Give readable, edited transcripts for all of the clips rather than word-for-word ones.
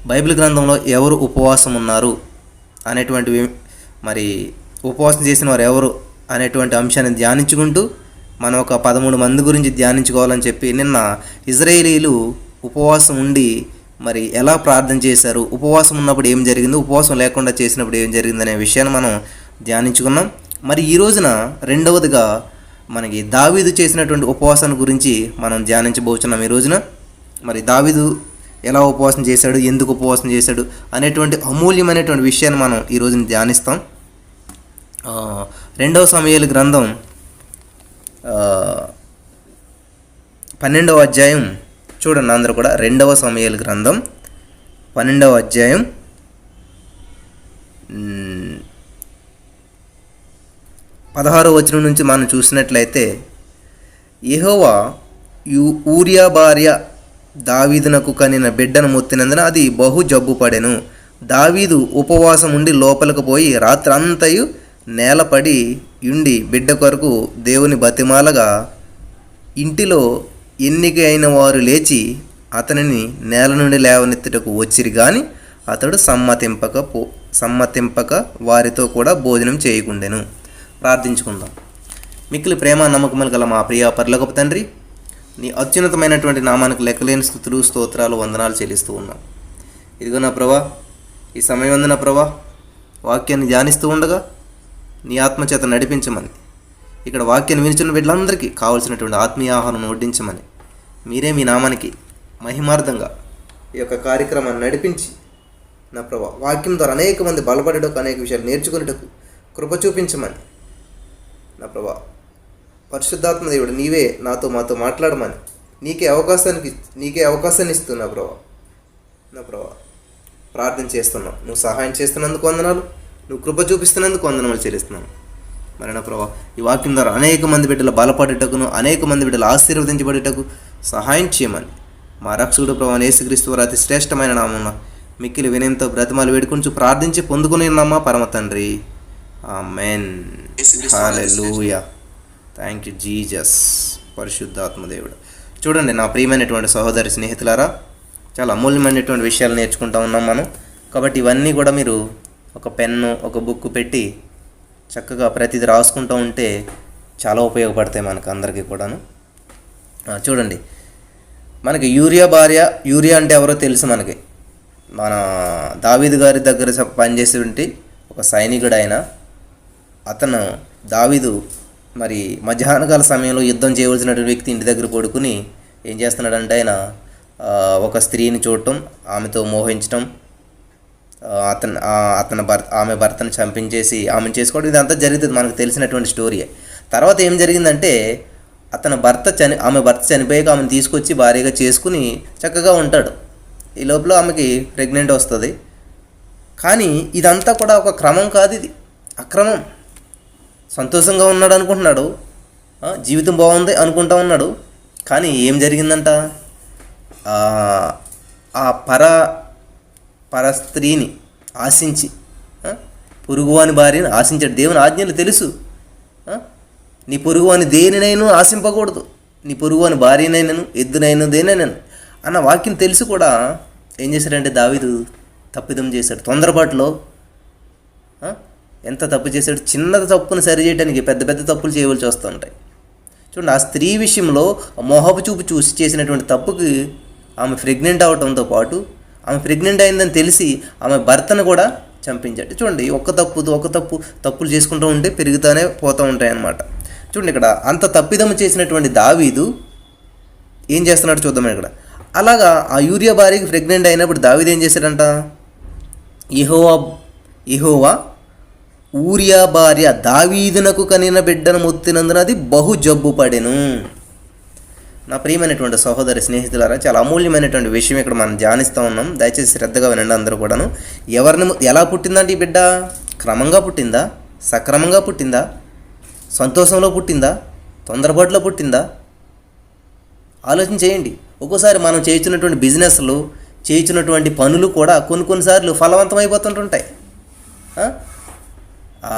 Bible గ్రంథంలో ఎవరు ఉపవాసం ఉన్నారు అనేటువంటివి, మరి ఉపవాసం చేసిన వారు ఎవరు అనేటువంటి అంశాన్ని ధ్యానించుకుంటూ మనం ఒక 13 మంది గురించి ధ్యానించుకోవాలని చెప్పి నిన్న ఇజ్రాయేలీలు ఉపవాసం ఉండి మరి ఎలా ప్రార్థన చేశారు, ఉపవాసం ఉన్నప్పుడు ఏం జరిగింది, ఉపవాసం లేకుండా చేసినప్పుడు ఏం జరిగింది అనే విషయాన్ని మనం ధ్యానించుకున్నాం. మరి ఈ రోజున రెండవదిగా మనకి దావీదు చేసినటువంటి ఉపవాసాన్ని గురించి మనం ధ్యానించబోతున్నాం. ఈ రోజున మరి దావీదు ఎలా ఉపవాసం చేశాడు, ఎందుకు ఉపవాసం చేశాడు అనేటువంటి అమూల్యమైనటువంటి విషయాన్ని మనం ఈ రోజున ధ్యానిస్తాం. 2వ సమూయేలు గ్రంథం 12వ అధ్యాయం చూడండి అందరూ కూడా. 2వ సమూయేలు గ్రంథం 12వ అధ్యాయం 16వ వచనం నుంచి మనం చూసినట్లయితే, యెహోవా ఊరియా భార్య దావీదునకు కనిన బిడ్డను మొత్తినందున అది బహు జబ్బుపడెను. దావీదు ఉపవాసం ఉండి లోపలికి పోయి రాత్రంతయు నేలపడి ఉండి బిడ్డ కొరకు దేవుని బతిమాలగా ఇంటిలో ఎన్నిక అయిన వారు లేచి అతనిని నేల నుండి లేవనెత్తుటకు వచ్చిరి గాని అతడు సమ్మతింపక వారితో కూడా భోజనం చేయకుండెను. ప్రార్థించుకుందాం. మిక్కిలి ప్రేమ నమ్మకములు గల మా ప్రియ పరలోకపు తండ్రి, నీ అత్యున్నతమైనటువంటి నామానికి లెక్కలేని స్తుతులు, స్తోత్రాలు, వందనాలు చెల్లిస్తూ ఉన్నాం. ఇదిగో నా ప్రభా, ఈ సమయం అందు నా ప్రభా వాక్యాన్ని ధ్యానిస్తూ ఉండగా నీ ఆత్మచేత నడిపించమని, ఇక్కడ వాక్యాన్ని వినిచున్న బిడ్డలందరికీ కావలసినటువంటి ఆత్మీయ ఆహారం వడ్డించమని, మీరే మీ నామానికి మహిమార్థంగా ఈ యొక్క కార్యక్రమాన్ని నడిపించి నా ప్రభా వాక్యం ద్వారా అనేక మంది బలపడటకు, అనేక విషయాలు నేర్చుకునేటకు కృప చూపించమని నా ప్రభా పరిశుద్ధాత్మ దేవుడు నీవే మాతో మాట్లాడమని నీకే అవకాశాన్ని ఇస్తున్నా నా ప్రభా ప్రార్థన చేస్తున్నాం. నువ్వు సహాయం చేస్తున్నందుకు వందనాలు, నువ్వు కృప చూపిస్తున్నందుకు వందనాలు చెల్లిస్తున్నాను. మరి నా ప్రభా ఈ వాక్యం ద్వారా అనేక మంది బిడ్డలు బలపడేటకును, అనేక మంది బిడ్డలు ఆశీర్వదించబడేటకు సహాయం చేయమని మా రక్షకుడు ప్రభా యేసుక్రీస్తు వారి అతి శ్రేష్టమైన నామమున మిక్కిలి వినయంతో బ్రతిమాలు వేడుకొంచు ప్రార్థించి పొందుకుని ఉన్నామా పరమ తండ్రి. Amen. Hallelujah. Thank you Jesus. పరిశుద్ధాత్మ దేవుడు. చూడండి నా ప్రియమైనటువంటి సహోదరి స్నేహితులారా, చాలా అమూల్యమైనటువంటి విషయాలు నేర్చుకుంటూ ఉన్నాం మనం. కాబట్టి ఇవన్నీ కూడా మీరు ఒక పెన్ను, ఒక బుక్ పెట్టి చక్కగా ప్రతిదీ రాసుకుంటూ ఉంటే చాలా ఉపయోగపడతాయి మనకు అందరికీ కూడాను. చూడండి, మనకి యూరియా అంటే ఎవరో తెలుసు మనకి. మన దావీదు గారి దగ్గర పనిచేసేటువంటి ఒక సైనికుడు ఆయన. అతను దావీదు మరి మధ్యాహ్నకాల సమయంలో యుద్ధం చేయవలసినటువంటి వ్యక్తి ఇంటి దగ్గర పడుకుని ఏం చేస్తున్నాడంటే ఆయన ఒక స్త్రీని చూడటం, ఆమెతో మోహించటం, ఆమె భర్తను చంపించేసి ఆమెను చేసుకోవడం, ఇదంతా జరుగుతుంది, మనకు తెలిసినటువంటి స్టోరీయే. తర్వాత ఏం జరిగిందంటే ఆమె భర్త చనిపోయాక ఆమెను తీసుకొచ్చి భార్యగా చేసుకుని చక్కగా ఉంటాడు. ఈ లోపల ఆమెకి ప్రెగ్నెంట్ వస్తుంది. కానీ ఇదంతా కూడా ఒక క్రమం కాదు, ఇది అక్రమం. సంతోషంగా ఉన్నాడు అనుకుంటున్నాడు, జీవితం బాగుంది అనుకుంటా ఉన్నాడు. కానీ ఏం జరిగిందంట, ఆ పర స్త్రీని ఆశించి, పొరుగువాని భార్యను ఆశించాడు. దేవుని ఆజ్ఞలు తెలుసు. నీ పొరుగువాని దేనినైనా ఆశింపకూడదు, నీ పొరుగువాని భార్యనైనాను, ఎద్దునైనా దేనైనాను అన్న వాక్యం తెలుసు కూడా ఏం చేశాడంటే దావీదు తప్పిదం చేశాడు. తొందరపాటులో ఎంత తప్పు చేశాడు. చిన్న తప్పును సరి చేయడానికి పెద్ద పెద్ద తప్పులు చేయవలసి వస్తూ ఉంటాయి. చూడండి, ఆ స్త్రీ విషయంలో మోహపు చూపు చూసి చేసినటువంటి తప్పుకి ఆమె ప్రెగ్నెంట్ అవడంతో పాటు ఆమె ప్రెగ్నెంట్ అయిందని తెలిసి ఆమె భర్తను కూడా చంపించాడు. చూడండి, తప్పులు చేసుకుంటూ ఉంటే పెరుగుతూనే పోతూ ఉంటాయి అన్నమాట. చూడండి, ఇక్కడ అంత తప్పిదము చేసినటువంటి దావీదు ఏం చేస్తున్నాడు చూద్దాం ఇక్కడ. అలాగా ఆ యూరియా భార్యకి ప్రెగ్నెంట్ అయినప్పుడు దావీదు ఏం చేశాడంట, యెహోవా ఊరియా భార్య దావీదునకు కనిన బిడ్డను మొత్తినందున అది బహు జబ్బు పడెను. నా ప్రియమైనటువంటి సహోదరి స్నేహితులారా, చాలా అమూల్యమైనటువంటి విషయం ఇక్కడ మనం ధ్యానిస్తూ ఉన్నాం. దయచేసి శ్రద్ధగా వినండి అందరూ కూడాను. ఎలా పుట్టిందంటే ఈ బిడ్డ? క్రమంగా పుట్టిందా? సక్రమంగా పుట్టిందా? సంతోషంలో పుట్టిందా? తొందరపాటులో పుట్టిందా? ఆలోచన చేయండి. ఒక్కోసారి మనం చేయించినటువంటి బిజినెస్లు, చేయించినటువంటి పనులు కూడా కొన్నిసార్లు ఫలవంతం అయిపోతుంటుంటాయి.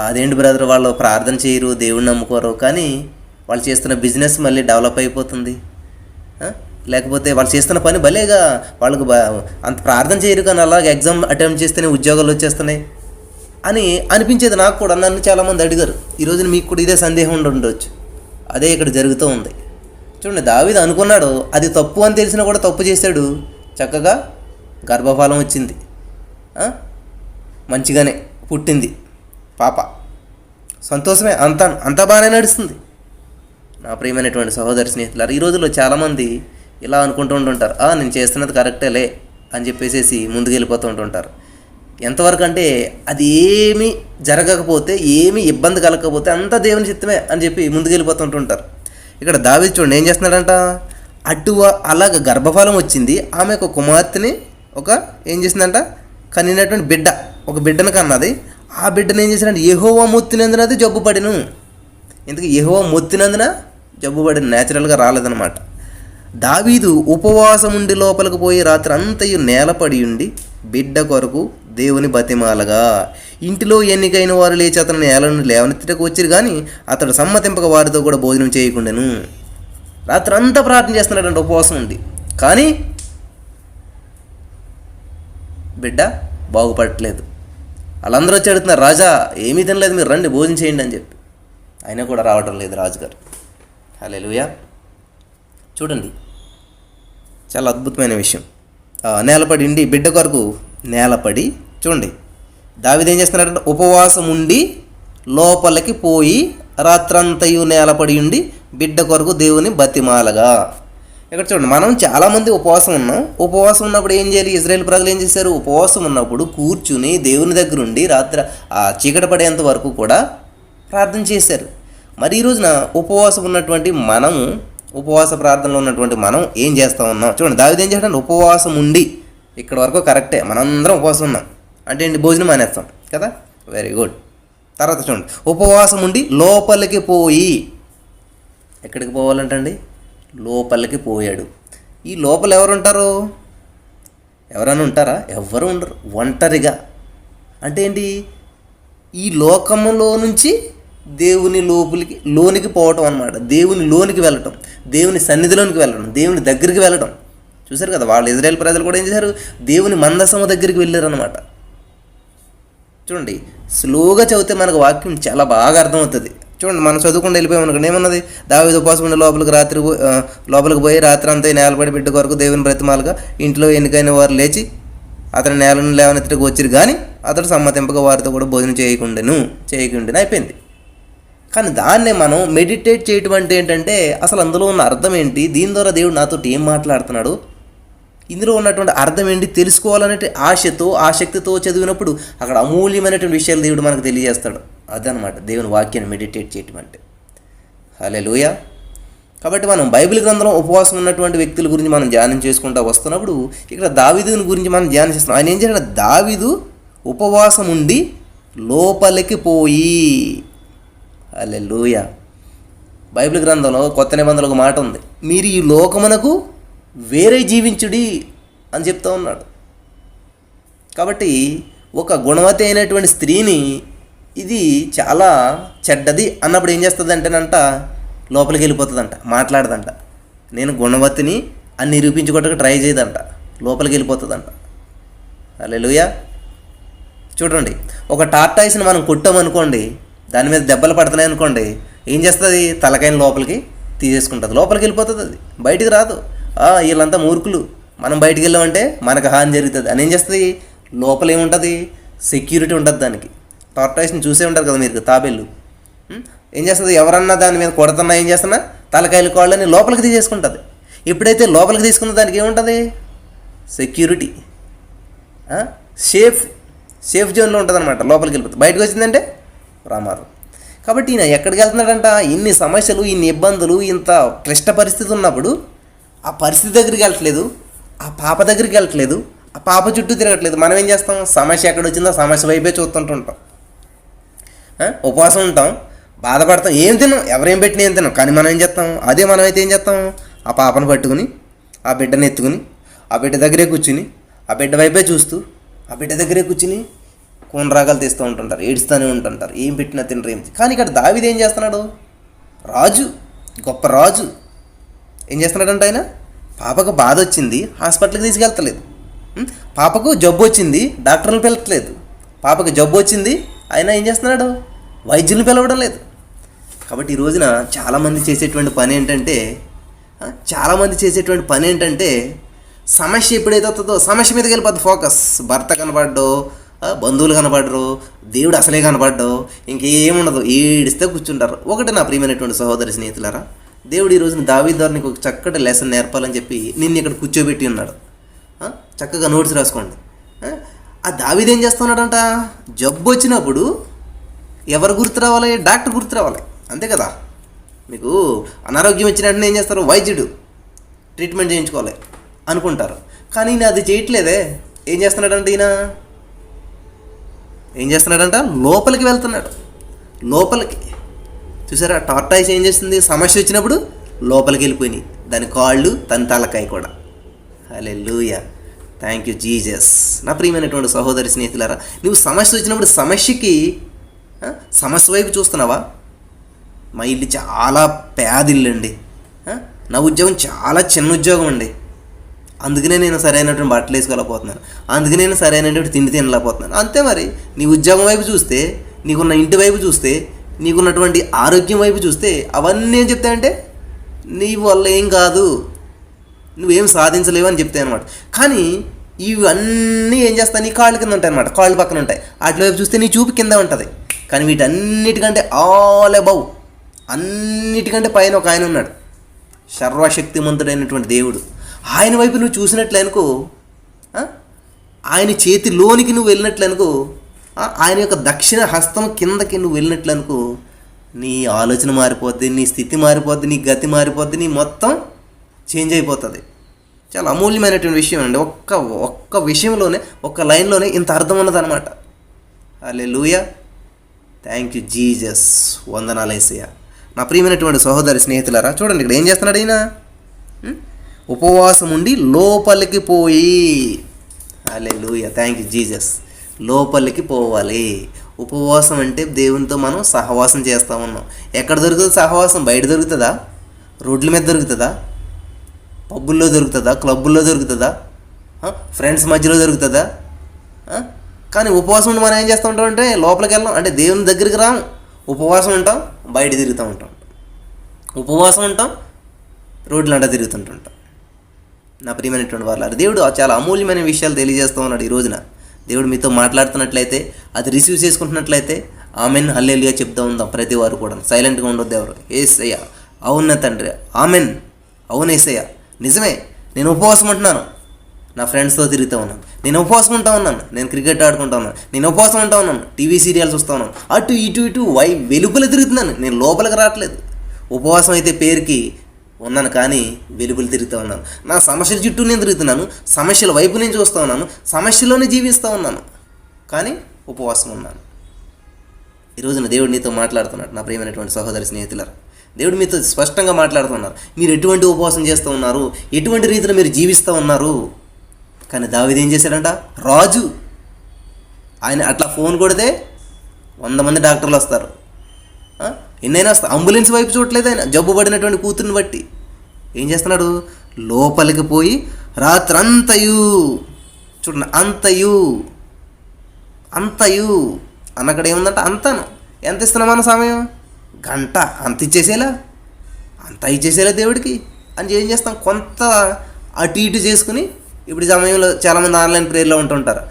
అదేంటి బ్రదర్, వాళ్ళు ప్రార్థన చేయరు, దేవుడిని నమ్ముకోరు, కానీ వాళ్ళు చేస్తున్న బిజినెస్ మళ్ళీ డెవలప్ అయిపోతుంది. లేకపోతే వాళ్ళు చేస్తున్న పని భలేగా వాళ్ళకు అంత ప్రార్థన చేయరు, కానీ అలాగే ఎగ్జామ్ అటెంప్ట్ చేస్తేనే ఉద్యోగాలు వచ్చేస్తున్నాయి అని అనిపించేది నాకు కూడా. నన్ను చాలామంది అడిగారు. ఈరోజు మీకు కూడా ఇదే సందేహం ఉండొచ్చు. అదే ఇక్కడ జరుగుతూ ఉంది. చూడండి, దావీదు అనుకున్నాడు అది తప్పు అని తెలిసినా కూడా తప్పు చేశాడు. చక్కగా గర్భఫలం వచ్చింది, మంచిగానే పుట్టింది పాప, సంతోషమే, అంతా బాగానే నడుస్తుంది. నా ప్రియమైనటువంటి సహోదరి స్నేహితులారు, ఈ రోజుల్లో చాలామంది ఇలా అనుకుంటూ ఉంటుంటారు, నేను చేస్తున్నది కరెక్టేలే అని చెప్పేసి ముందుకు వెళ్ళిపోతూ ఉంటుంటారు. ఎంతవరకు అంటే అది ఏమీ జరగకపోతే, ఏమీ ఇబ్బంది కలగకపోతే అంతా దేవుని చిత్తమే అని చెప్పి ముందుకు వెళ్ళిపోతుంటుంటారు. ఇక్కడ దావీదు చూడండి ఏం చేస్తున్నాడంట, అలాగ గర్భఫలం వచ్చింది, ఆమె ఒక కుమార్తెని ఏం చేసిందంట, కనినటువంటి ఒక బిడ్డను కన్నది. ఆ బిడ్డను ఏం చేశాడంటే యెహోవా మొత్తినందున అది జబ్బుపడిను. ఇందుకు యెహోవా మొత్తినందున జబ్బుపడిన, న్యాచురల్గా రాలేదన్నమాట. దావీదు ఉపవాసం ఉండి లోపలికి పోయి రాత్రి అంతయు నేలపడి ఉండి బిడ్డ కొరకు దేవుని బతిమాలగా, ఇంటిలో ఎన్నికైన వారు లేచి అతను నేలను లేవనెత్తుటకు వచ్చిరు, కానీ అతడు సమ్మతింపక వారితో కూడా భోజనం చేయకుండాను. రాత్రి అంతా ప్రార్థన చేస్తున్నాడంటే ఉపవాసం ఉండి, కానీ బిడ్డ బాగుపడట్లేదు. వాళ్ళందరూ వచ్చి అడుగుతున్నారు, రాజా ఏమీ తినలేదు, మీరు రండి భోజనం చేయండి అని చెప్పి. అయినా కూడా రావటం లేదు రాజుగారు. హల్లెలూయా. చూడండి, చాలా అద్భుతమైన విషయం. నేలపడి ఉండి బిడ్డ కొరకు నేలపడి, చూడండి దావీదు ఏం చేస్తున్నాడంటే ఉపవాసం ఉండి లోపలికి పోయి రాత్రంతయు నేలపడి ఉండి బిడ్డ కొరకు దేవుని బతిమాలగా. ఇక్కడ చూడండి, మనం చాలామంది ఉపవాసం ఉన్నాం. ఉపవాసం ఉన్నప్పుడు ఏం చేయాలి? ఇజ్రాయేల్ ప్రజలు ఏం చేశారు? ఉపవాసం ఉన్నప్పుడు కూర్చుని దేవుని దగ్గర ఉండి రాత్రి చీకటి పడేంత వరకు కూడా ప్రార్థన చేశారు. మరి ఈ రోజున ఉపవాసం ఉన్నటువంటి మనము, ఉపవాస ప్రార్థనలో ఉన్నటువంటి మనం ఏం చేస్తూ ఉన్నాం? చూడండి, దావీదు ఏం చేస్తాడు? ఉపవాసం ఉండి, ఇక్కడ వరకు కరెక్టే, మనందరం ఉపవాసం ఉన్నాం అంటే ఏంటి? భోజనం మానేస్తాం కదా, వెరీ గుడ్. తర్వాత చూడండి, ఉపవాసం ఉండి లోపలికి పోయి, ఎక్కడికి పోవాలంటండి? లోపలికి పోయాడు. ఈ లోపల ఎవరు ఉంటారు? ఎవరైనా ఉంటారా? ఎవ్వరూ ఉండరు. ఒంటరిగా అంటే ఏంటి? ఈ లోకములో నుంచి దేవుని లోనికి పోవటం అన్నమాట. దేవుని లోనికి వెళ్ళటం, దేవుని సన్నిధిలోనికి వెళ్ళడం, దేవుని దగ్గరికి వెళ్ళడం. చూశారు కదా, వాళ్ళు ఇజ్రాయేల్ ప్రజలు కూడా ఏం చేశారు? దేవుని మందసము దగ్గరికి వెళ్ళారు అనమాట. చూడండి, స్లోగా చదివితే మనకు వాక్యం చాలా బాగా అర్థమవుతుంది. చూడండి, మనం చదువుకుండా వెళ్ళిపోయాం అనుకోండి, ఏమన్నది? దావీదు ఉపవాసం ఉండి లోపలికి పోయి రాత్రి అంతా నేలపడి బిడ్డ కొరకు దేవుని బ్రతిమాలుగా, ఇంట్లో ఎన్నికైన వారు లేచి అతని నేలను లేవనెత్తుటకు వచ్చిరు, కానీ అతడు సమ్మతింపగా వారితో కూడా భోజనం చేయకుండాను అయిపోయింది. కానీ దాన్నే మనం మెడిటేట్ చేయటం అంటే ఏంటంటే, అసలు అందులో ఉన్న అర్థం ఏంటి, దీని ద్వారా దేవుడు నాతో ఏం మాట్లాడుతున్నాడు, ఇందులో ఉన్నటువంటి అర్థం ఏంటి తెలుసుకోవాలనే ఆశతో, ఆసక్తితో చదివినప్పుడు అక్కడ అమూల్యమైనటువంటి విషయాలు దేవుడు మనకు తెలియజేస్తాడు. అదనమాట దేవుని వాక్యాన్ని మెడిటేట్ చేయటం అంటే. హల్లెలూయా. కాబట్టి మనం బైబిల్ గ్రంథంలో ఉపవాసం ఉన్నటువంటి వ్యక్తుల గురించి మనం ధ్యానం చేసుకుంటూ వస్తున్నప్పుడు ఇక్కడ దావీదుని గురించి మనం ధ్యానం చేస్తున్నాం. ఆయన ఏం చేశాడు? దావీదు ఉపవాసం ఉండి లోపలికి పోయి. హల్లెలూయా. బైబిల్ గ్రంథంలో కొత్త నిబంధనలో ఒక మాట ఉంది, మీరు ఈ లోకమునకు వేరే జీవించుడి అని చెప్తూ ఉన్నాడు. కాబట్టి ఒక గుణవతి అయినటువంటి స్త్రీని ఇది చాలా చెడ్డది అన్నప్పుడు ఏం చేస్తుంది అంటేనంట, లోపలికి వెళ్ళిపోతుందంట, మాట్లాడదంట. నేను గుణవతిని అని నిరూపించుకోవడానికి ట్రై చేయదంట, లోపలికి వెళ్ళిపోతుందంట. హల్లెలూయా. చూడండి, ఒక టార్టాయిస్ని మనం కొట్టామనుకోండి, దాని మీద దెబ్బలు పడుతున్నాయి అనుకోండి, ఏం చేస్తుంది? తలకాయని లోపలికి తీసేసుకుంటుంది, లోపలికి వెళ్ళిపోతుంది, అది బయటికి రాదు. వీళ్ళంతా మూర్ఖులు, మనం బయటికి వెళ్ళామంటే మనకు హాని జరుగుతుంది అని ఏం చేస్తుంది? లోపల ఏముంటుంది? సెక్యూరిటీ ఉంటుంది దానికి. టార్టాయిస్ని చూసే ఉంటారు కదా మీరు, తాబేళ్ళు. ఏం చేస్తుంది? ఎవరన్నా దాని మీద కొడుతున్నా ఏం చేస్తున్నా తలకాయలు కాళ్ళని లోపలికి తీసేసుకుంటుంది. ఎప్పుడైతే లోపలికి తీసుకున్న దానికి ఏముంటుంది? సెక్యూరిటీ, సేఫ్ జోన్లో ఉంటుంది అనమాట. లోపలికి వెళ్ళిపోతుంది, బయటకు వచ్చిందంటే ప్రమాదం. కాబట్టి ఈయన ఎక్కడికి వెళ్తున్నాడంట? ఇన్ని సమస్యలు, ఇన్ని ఇబ్బందులు, ఇంత క్లిష్ట పరిస్థితి ఉన్నప్పుడు ఆ పరిస్థితి దగ్గరికి వెళ్ళట్లేదు, ఆ పాప దగ్గరికి వెళ్ళట్లేదు, ఆ పాప చుట్టూ తిరగట్లేదు. మనం ఏం చేస్తాం? సమస్య ఎక్కడ వచ్చిందో సమస్య వైపే చూస్తుంటుంటాం. ఉపవాసం ఉంటాం, బాధపడతాం, ఏం తిన్నాం, ఎవరేం పెట్టినా ఏం తిన్నాం. కానీ మనం ఏం చేస్తాం? అదే మనమైతే ఏం చేస్తాం? ఆ పాపను పట్టుకుని, ఆ బిడ్డను ఎత్తుకుని, ఆ బిడ్డ దగ్గరే కూర్చుని, ఆ బిడ్డ వైపే చూస్తూ, ఆ బిడ్డ దగ్గరే కూర్చుని కోనరాగాలు తీస్తూ ఉంటుంటారు, ఏడుస్తూనే ఉంటుంటారు, ఏం పెట్టినా తినరు, ఏం. కానీ ఇక్కడ దావీదు ఏం చేస్తున్నాడు? రాజు, గొప్ప రాజు ఏం చేస్తున్నాడంటే ఆయన పాపకు బాధ వచ్చింది, హాస్పిటల్కి తీసుకెళ్తలేదు. పాపకు జబ్బు వచ్చింది, డాక్టర్లు పిలవట్లేదు. పాపకు జబ్బు వచ్చింది, అయినా ఏం చేస్తున్నాడు? వైద్యులను పిలవడం లేదు. కాబట్టి ఈ రోజున చాలామంది చేసేటువంటి పని ఏంటంటే సమస్య ఎప్పుడైతే వస్తుందో సమస్య మీదకి వెళ్ళిపోద్ది ఫోకస్. భర్త కనపడ్డో, బంధువులు కనపడరు, దేవుడు అసలే కనపడ్డో, ఇంకేముండదు, ఏడిస్తే కూర్చుంటారు. ఒకటి నా ప్రియమైనటువంటి సహోదరి స్నేహితులారా, దేవుడు ఈ రోజున దావీదు ద్వారా నీకు ఒక చక్కటి లెసన్ నేర్పాలని చెప్పి నిన్ను ఇక్కడ కూర్చోబెట్టి ఉన్నాడు. చక్కగా నోట్స్ రాసుకోండి. ఆ దావీదు ఏం చేస్తున్నాడంట? జబ్బు వచ్చినప్పుడు ఎవరు గుర్తు రావాలి? డాక్టర్ గుర్తు రావాలి, అంతే కదా. మీకు అనారోగ్యం వచ్చిన వెంటనే ఏం చేస్తారు? వైద్యుడు ట్రీట్మెంట్ చేయించుకోవాలి అనుకుంటారు. కానీ ఈయన అది చేయట్లేదే. ఏం చేస్తున్నాడంట? లోపలికి వెళ్తున్నాడు. లోపలికి చూసారా, టార్టాయిస్ ఏం చేస్తుంది? సమస్య వచ్చినప్పుడు లోపలికి వెళ్ళిపోయినాయి దాని కాళ్ళు, తన తలకాయ కూడా. హల్లెలూయా, థ్యాంక్ యూ జీసస్. నా ప్రియమైనటువంటి సహోదరి స్నేహితులారా, నువ్వు సమస్య వచ్చినప్పుడు సమస్య వైపు చూస్తున్నావా? మా ఇల్లు చాలా పేదిల్లు అండి, నా ఉద్యోగం చాలా చిన్న ఉద్యోగం అండి, అందుకనే నేను సరైనటువంటి బట్టలు వేసుకోలేకపోతున్నాను, అందుకనే నేను సరైనటువంటి తిండి తినలేకపోతున్నాను. అంతే మరి. నీ ఉద్యోగం వైపు చూస్తే, నీకున్న ఇంటి వైపు చూస్తే, నీకున్నటువంటి ఆరోగ్యం వైపు చూస్తే అవన్నీ ఏం చెప్తాయంటే నీ వల్ల ఏం కాదు, నువ్వేం సాధించలేవు అని చెప్తాయి అనమాట. కానీ ఇవన్నీ ఏం చేస్తాయి? నీ కాళ్ళ కింద ఉంటాయి అనమాట, కాళ్ళు పక్కన ఉంటాయి. వాటి వైపు చూస్తే నీ చూపు కింద ఉంటుంది. కానీ వీటన్నిటికంటే ఆల్ అబౌవ్, అన్నిటికంటే పైన ఒక ఆయన ఉన్నాడు, సర్వశక్తిమంతుడైనటువంటి దేవుడు. ఆయన వైపు నువ్వు చూసినట్లనుకో, ఆయన చేతిలోనికి నువ్వు వెళ్ళినట్లనుకో, ఆయన యొక్క దక్షిణ హస్తం కిందకి నువ్వు వెళ్ళినట్లనుకో, నీ ఆలోచన మారిపోద్ది, నీ స్థితి మారిపోద్ది, నీ గతి మారిపోద్ది, నీ మొత్తం చేంజ్ అయిపోతుంది. చాలా అమూల్యమైనటువంటి విషయం అండి. ఒక్క విషయంలోనే, ఒక్క లైన్లోనే ఇంత అర్థం ఉన్నదనమాట. హల్లెలూయా, థ్యాంక్ యూ జీసస్. వందనాలు యేసయ్యా. నా ప్రియమైనటువంటి సహోదరి స్నేహితులారా, చూడండి ఇక్కడ ఏం చేస్తున్నాడు ఈయన? ఉపవాసం ఉండి లోపలికి పోయి. హల్లెలూయా, థ్యాంక్ యూ జీసస్. లోపలికి పోవాలి. ఉపవాసం అంటే దేవునితో మనం సహవాసం చేస్తూ ఉన్నాం. ఎక్కడ దొరుకుతుంది సహవాసం? బయట దొరుకుతుందా? రోడ్ల మీద దొరుకుతుందా? పబ్బుల్లో దొరుకుతుందా? క్లబ్బుల్లో దొరుకుతుందా? ఫ్రెండ్స్ మధ్యలో దొరుకుతుందా? కానీ ఉపవాసం ఉండి మనం ఏం చేస్తూ ఉంటాం అంటే లోపలికి వెళ్ళాం, అంటే దేవుని దగ్గరికి రాము. ఉపవాసం ఉంటాం, బయట తిరుగుతూ ఉంటాం. ఉపవాసం ఉంటాం, రోడ్లంట తిరుగుతుంటుంటాం. నా ప్రియమైనటువంటి వాళ్ళ దేవుడు చాలా అమూల్యమైన విషయాలు తెలియజేస్తూ ఉన్నాడు ఈ రోజున. దేవుడు మీతో మాట్లాడుతున్నట్లయితే, అది రిసీవ్ చేసుకుంటున్నట్లయితే ఆమెన్, హల్లెలూయా చెప్తూ ఉందాం. ప్రతి వారు కూడా సైలెంట్గా ఉండొద్దు ఎవరు. యేసయ్య, అవునా తండ్రి, ఆమెన్, అవును యేసయ్య, నిజమే, నేను ఉపవాసం ఉంటున్నాను, నా ఫ్రెండ్స్తో తిరుగుతూ ఉన్నాను, నేను ఉపవాసం ఉంటా ఉన్నాను, నేను క్రికెట్ ఆడుకుంటా ఉన్నాను, నేను ఉపవాసం ఉంటా ఉన్నాను, టీవీ సీరియల్స్ చూస్తూ ఉన్నాను, అటు ఇటు వెలుపల తిరుగుతున్నాను, నేను లోపలికి రావట్లేదు. ఉపవాసం అయితే పేరుకి ఉన్నాను, కానీ వెలుపలు తిరుగుతూ ఉన్నాను. నా సమస్యల చుట్టూ నేను తిరుగుతున్నాను, సమస్యల వైపు నేను చూస్తూ ఉన్నాను, సమస్యలోనే జీవిస్తూ ఉన్నాను, కానీ ఉపవాసం ఉన్నాను. ఈరోజున దేవుడు నీతో మాట్లాడుతున్నాడు. నా ప్రియమైనటువంటి సహోదరి స్నేహితులారా, దేవుడు మీతో స్పష్టంగా మాట్లాడుతున్నారు. మీరు ఎటువంటి ఉపవాసం చేస్తూ ఉన్నారు, ఎటువంటి రీతిలో మీరు జీవిస్తూ ఉన్నారు. కానీ దావీదు ఏం చేశాడంట? రాజు. ఆయన అట్లా ఫోన్ కొడితే 100 మంది డాక్టర్లు వస్తారు, ఎన్నైనా వస్తారు. అంబులెన్స్ వైపు చూడట్లేదు ఆయన, జబ్బు పడినటువంటి కూతుర్ని బట్టి. ఏం చేస్తున్నాడు? లోపలికి పోయి రాత్రంతయు, చూడండి, అంతయు అన్నక్కడ ఏముందంట? అంతను. ఎంత ఇస్తున్నాం మన సమయం? గంట. అంత ఇచ్చేసేలా దేవుడికి అని ఏం చేస్తాం? కొంత అటు ఇటు చేసుకుని, ఇప్పుడు ఈ సమయంలో చాలామంది ఆన్లైన్ ప్రేయర్లో ఉంటుంటారు.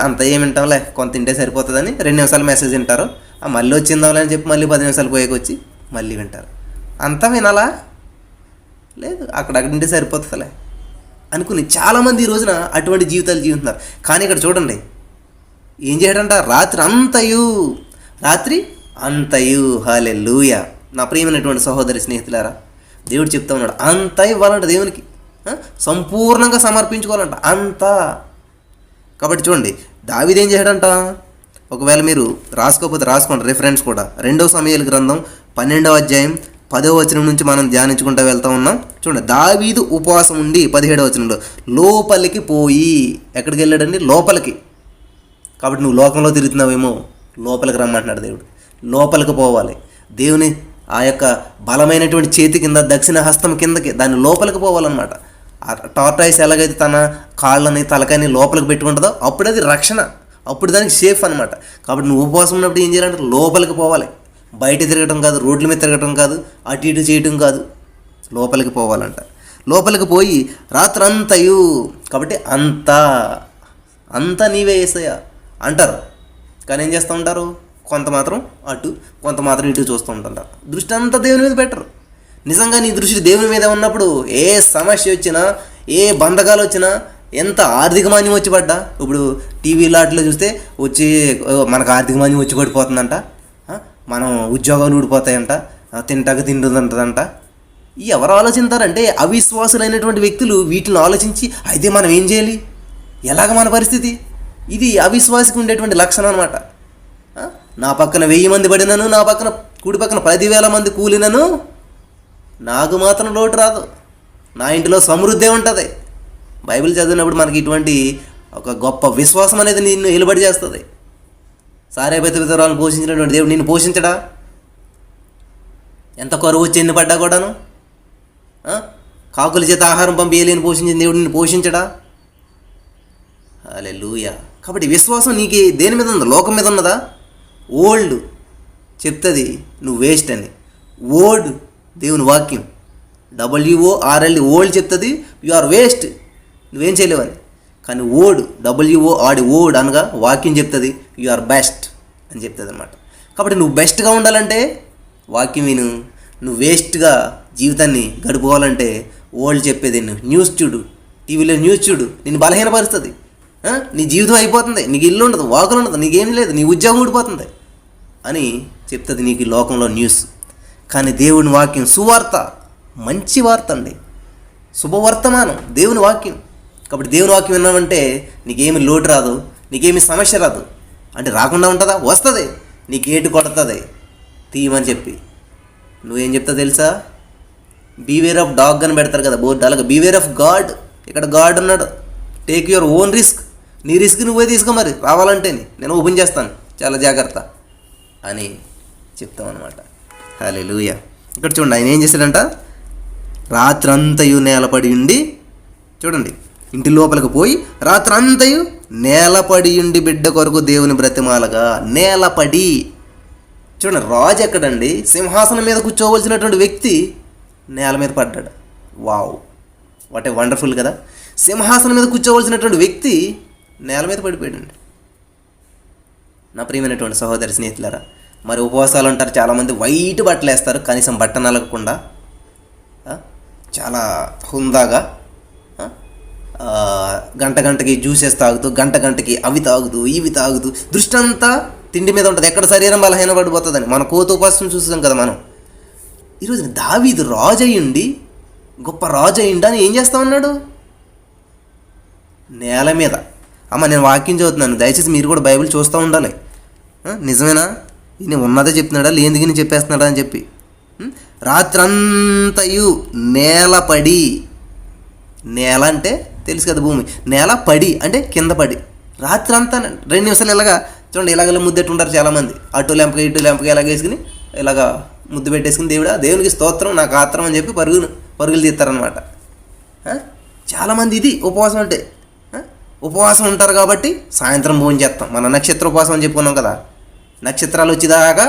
అంత ఏమి వింటాంలే, కొంత తింటే సరిపోతుందని 2 నిమిషాలు మెసేజ్ వింటారు, మళ్ళీ వచ్చిందాంలే అని చెప్పి మళ్ళీ 10 నిమిషాలు పోయేకొచ్చి మళ్ళీ వింటారు. అంతా వినాలా? లేదు, అక్కడింటే సరిపోతుందిలే అనుకుని చాలామంది ఈ రోజున అటువంటి జీవితాలు జీవిస్తున్నారు. కానీ ఇక్కడ చూడండి ఏం చేయడంట? రాత్రి అంతయు. హల్లెలూయా. నా ప్రియమైనటువంటి సహోదరి స్నేహితులారా, దేవుడు చెప్తా ఉన్నాడు, అంతా ఇవ్వాలంట దేవునికి, సంపూర్ణంగా సమర్పించుకోవాలంట అంతా. కాబట్టి చూడండి దావీదు ఏం చేయడంట? ఒకవేళ మీరు రాసుకోకపోతే రాసుకోండి, రిఫరెన్స్ కూడా. 2 సమూయేలు గ్రంథం 12వ అధ్యాయం 10వ వచనం నుంచి మనం ధ్యానించుకుంటూ వెళ్తూ ఉన్నాం. చూడండి, దావీదు ఉపవాసం ఉండి 17వ వచనంలో లోపలికి పోయి. ఎక్కడికి వెళ్ళాడండి? లోపలికి. కాబట్టి నువ్వు లోకంలో తిరుగుతున్నావేమో, లోపలికి రమ్మంటున్నాడు దేవుడు. లోపలికి పోవాలి. దేవుని ఆ యొక్క బలమైనటువంటి చేతి కింద, దక్షిణ హస్తం కిందకి, దాని లోపలికి పోవాలన్నమాట. టార్టాయిస్ ఎలాగైతే తన కాళ్ళని తలకాయని లోపలికి పెట్టుకుంటుందో అప్పుడు అది రక్షణ, అప్పుడు దానికి సేఫ్ అనమాట. కాబట్టి నువ్వు ఉపవాసం ఉన్నప్పుడు ఏం చేయాలంటే లోపలికి పోవాలి. బయట తిరగటం కాదు, రోడ్ల మీద తిరగటం కాదు, అటు ఇటు చేయటం కాదు, లోపలికి పోవాలంట. లోపలికి పోయి రాత్రంతయు, కాబట్టి అంతా నీవే యేసయ్యా అంటారు. కానీ ఏం చేస్తూ ఉంటారు, కొంత మాత్రం అటు కొంత మాత్రం ఇటు చూస్తూ ఉంటుంటారు. దృష్టి అంతా దేవుని మీద పెట్టరు. నిజంగా నీ దృష్టి దేవుని మీద ఉన్నప్పుడు ఏ సమస్య వచ్చినా, ఏ బంధకాలు వచ్చినా, ఎంత ఆర్థిక మాన్యం వచ్చి పడ్డా, ఇప్పుడు టీవీలో అట్లా చూస్తే వచ్చి మనకు ఆర్థిక మాన్యం వచ్చి పడిపోతుందంట, మనం ఉద్యోగాలు ఊడిపోతాయంట, తింటాక తింటుందంటదంట. ఎవరు ఆలోచిస్తారంటే అవిశ్వాసులైనటువంటి వ్యక్తులు వీటిని ఆలోచించి అయితే మనం ఏం చేయాలి, ఎలాగ మన పరిస్థితి, ఇది అవిశ్వాసికి ఉండేటువంటి లక్షణం అనమాట. నా పక్కన 1000 మంది పడినను, నా పక్కన కుడి పక్కన 10,000 మంది కూలినను నాకు మాత్రం లోటు రాదు, నా ఇంటిలో సమృద్ధి ఉంటుంది. బైబిల్ చదివినప్పుడు మనకి ఇటువంటి ఒక గొప్ప విశ్వాసం అనేది నిన్ను నిలబడి చేస్తుంది. సారేపతి విధవరాలను పోషించినటువంటి దేవుడు నిన్ను పోషించడా? ఎంత కరువు వచ్చి ఎన్ని పడ్డా కూడాను కాకుల చేత ఆహారం పంపించలేని పోషించిన దేవుడు నిన్ను పోషించడా? హల్లెలూయా. కాబట్టి విశ్వాసం నీకు దేని మీద ఉందా? లోకం మీద ఉన్నదా? ఓల్డ్ చెప్తుంది నువ్వు వేస్ట్ అని. ఓల్డ్ దేవుని వాక్యం WORLD ఓల్డ్ చెప్తుంది యు ఆర్ వేస్ట్, నువ్వేం చేయలేవని. కానీ WORD అనగా వాక్యం చెప్తుంది యు ఆర్ బెస్ట్ అని చెప్తుంది అనమాట. కాబట్టి నువ్వు బెస్ట్గా ఉండాలంటే వాక్యం విను, నువ్వు వేస్ట్గా జీవితాన్ని గడుపుకోవాలంటే ఓల్డ్ చెప్పేది న్యూస్ చూడు, టీవీలో న్యూస్ చూడు, నిన్ను బలహీనపరుస్తుంది. నీ జీవితం అయిపోతుంది, నీకు ఇల్లు ఉండదు, వాకులు ఉండదు, నీకేం లేదు, నీ ఉద్యోగం ఊడిపోతుంది అని చెప్తుంది నీకు ఈ లోకంలో న్యూస్. కానీ దేవుని వాక్యం సువార్త, మంచి వార్త అండి, శుభవర్తమానం దేవుని వాక్యం. కాబట్టి దేవుని వాక్యం విన్నామంటే నీకేమి లోటు రాదు, నీకేమి సమస్య రాదు. అంటే రాకుండా ఉంటుందా? వస్తుంది, నీకు ఏటు కొడుతుంది తీయమని చెప్పి. నువ్వేం చెప్తావు తెలుసా? బీవేర్ ఆఫ్ డాగ్ అని పెడతారు కదా బోర్డు, అలాగే బీవేర్ ఆఫ్ గాడ్. ఇక్కడ గాడ్ ఉన్నాడు. టేక్ యువర్ ఓన్ రిస్క్, నీ రిస్క్ నువ్వే తీసుకో, మరి రావాలంటే నేను ఓపెన్ చేస్తాను, చాలా జాగ్రత్త అని చెప్తామన్నమాట. హల్లెలూయా. ఇక్కడ చూడండి ఆయన ఏం చేశాడంట, రాత్రంతయు నేలపడి ఉండి, చూడండి ఇంటి లోపలికి పోయి రాత్రంతయు నేలపడి ఉండి బిడ్డ కొరకు దేవుని బ్రతిమాలగా. నేలపడి చూడండి, రాజు ఎక్కడండి, సింహాసనం మీద కూర్చోవలసినటువంటి వ్యక్తి నేల మీద పడ్డాడు. వావ్, వాట్ ఏ వండర్ఫుల్ కదా. సింహాసనం మీద కూర్చోవలసినటువంటి వ్యక్తి నేల మీద పడిపోయాడండి. నా ప్రియమైనటువంటి సహోదరి స్నేహితులారా, మరి ఉపవాసాలు అంటారు చాలామంది, వైట్ బట్టలు వేస్తారు కనీసం బట్ట నలగకుండా, చాలా హుందాగా గంటకి జ్యూసెస్ తాగుతూ, గంటకి అవి తాగుతూ ఇవి తాగుతూ, దృష్టి అంతా తిండి మీద ఉంటుంది. ఎక్కడ శరీరం బలహీన పడిపోతుందని మన కోత ఉపాసం చూస్తాం కదా మనం. ఈరోజు దావీదు రాజు అయ్యుండి, గొప్ప రాజు అయ్యిండా అని ఏం చేస్తా ఉన్నాడు? నేల మీద. అమ్మ నేను వాక్యం చదువుతున్నాను, దయచేసి మీరు కూడా బైబిల్ చూస్తూ ఉండాలి. నిజమేనా ఈయన ఉన్నదే చెప్తున్నాడా లేనిది గిని చెప్పేస్తున్నాడా అని చెప్పి. రాత్రంతయు నేలపడి, నేల అంటే తెలుసు కదా భూమి, నేల పడి అంటే కింద పడి, రాత్రి అంతా 2 నిమిషాలు ఇలాగా చూడండి, ఇలాగ ముద్దెట్టు ఉంటారు చాలామంది, అటు లెంపక ఇటు లెంపక ఇలాగ వేసుకుని ఇలాగా ముద్దు పెట్టేసుకుని దేవునికి స్తోత్రం నాకు ఆత్రం అని చెప్పి పరుగులు తీస్తారనమాట. చాలామంది ఇది ఉపవాసం అంటే. ఉపవాసం ఉంటారు కాబట్టి సాయంత్రం భోజనం చేస్తాం. మన నక్షత్ర ఉపవాసం అని చెప్పుకున్నాం కదా, నక్షత్రాలు వచ్చేదాకా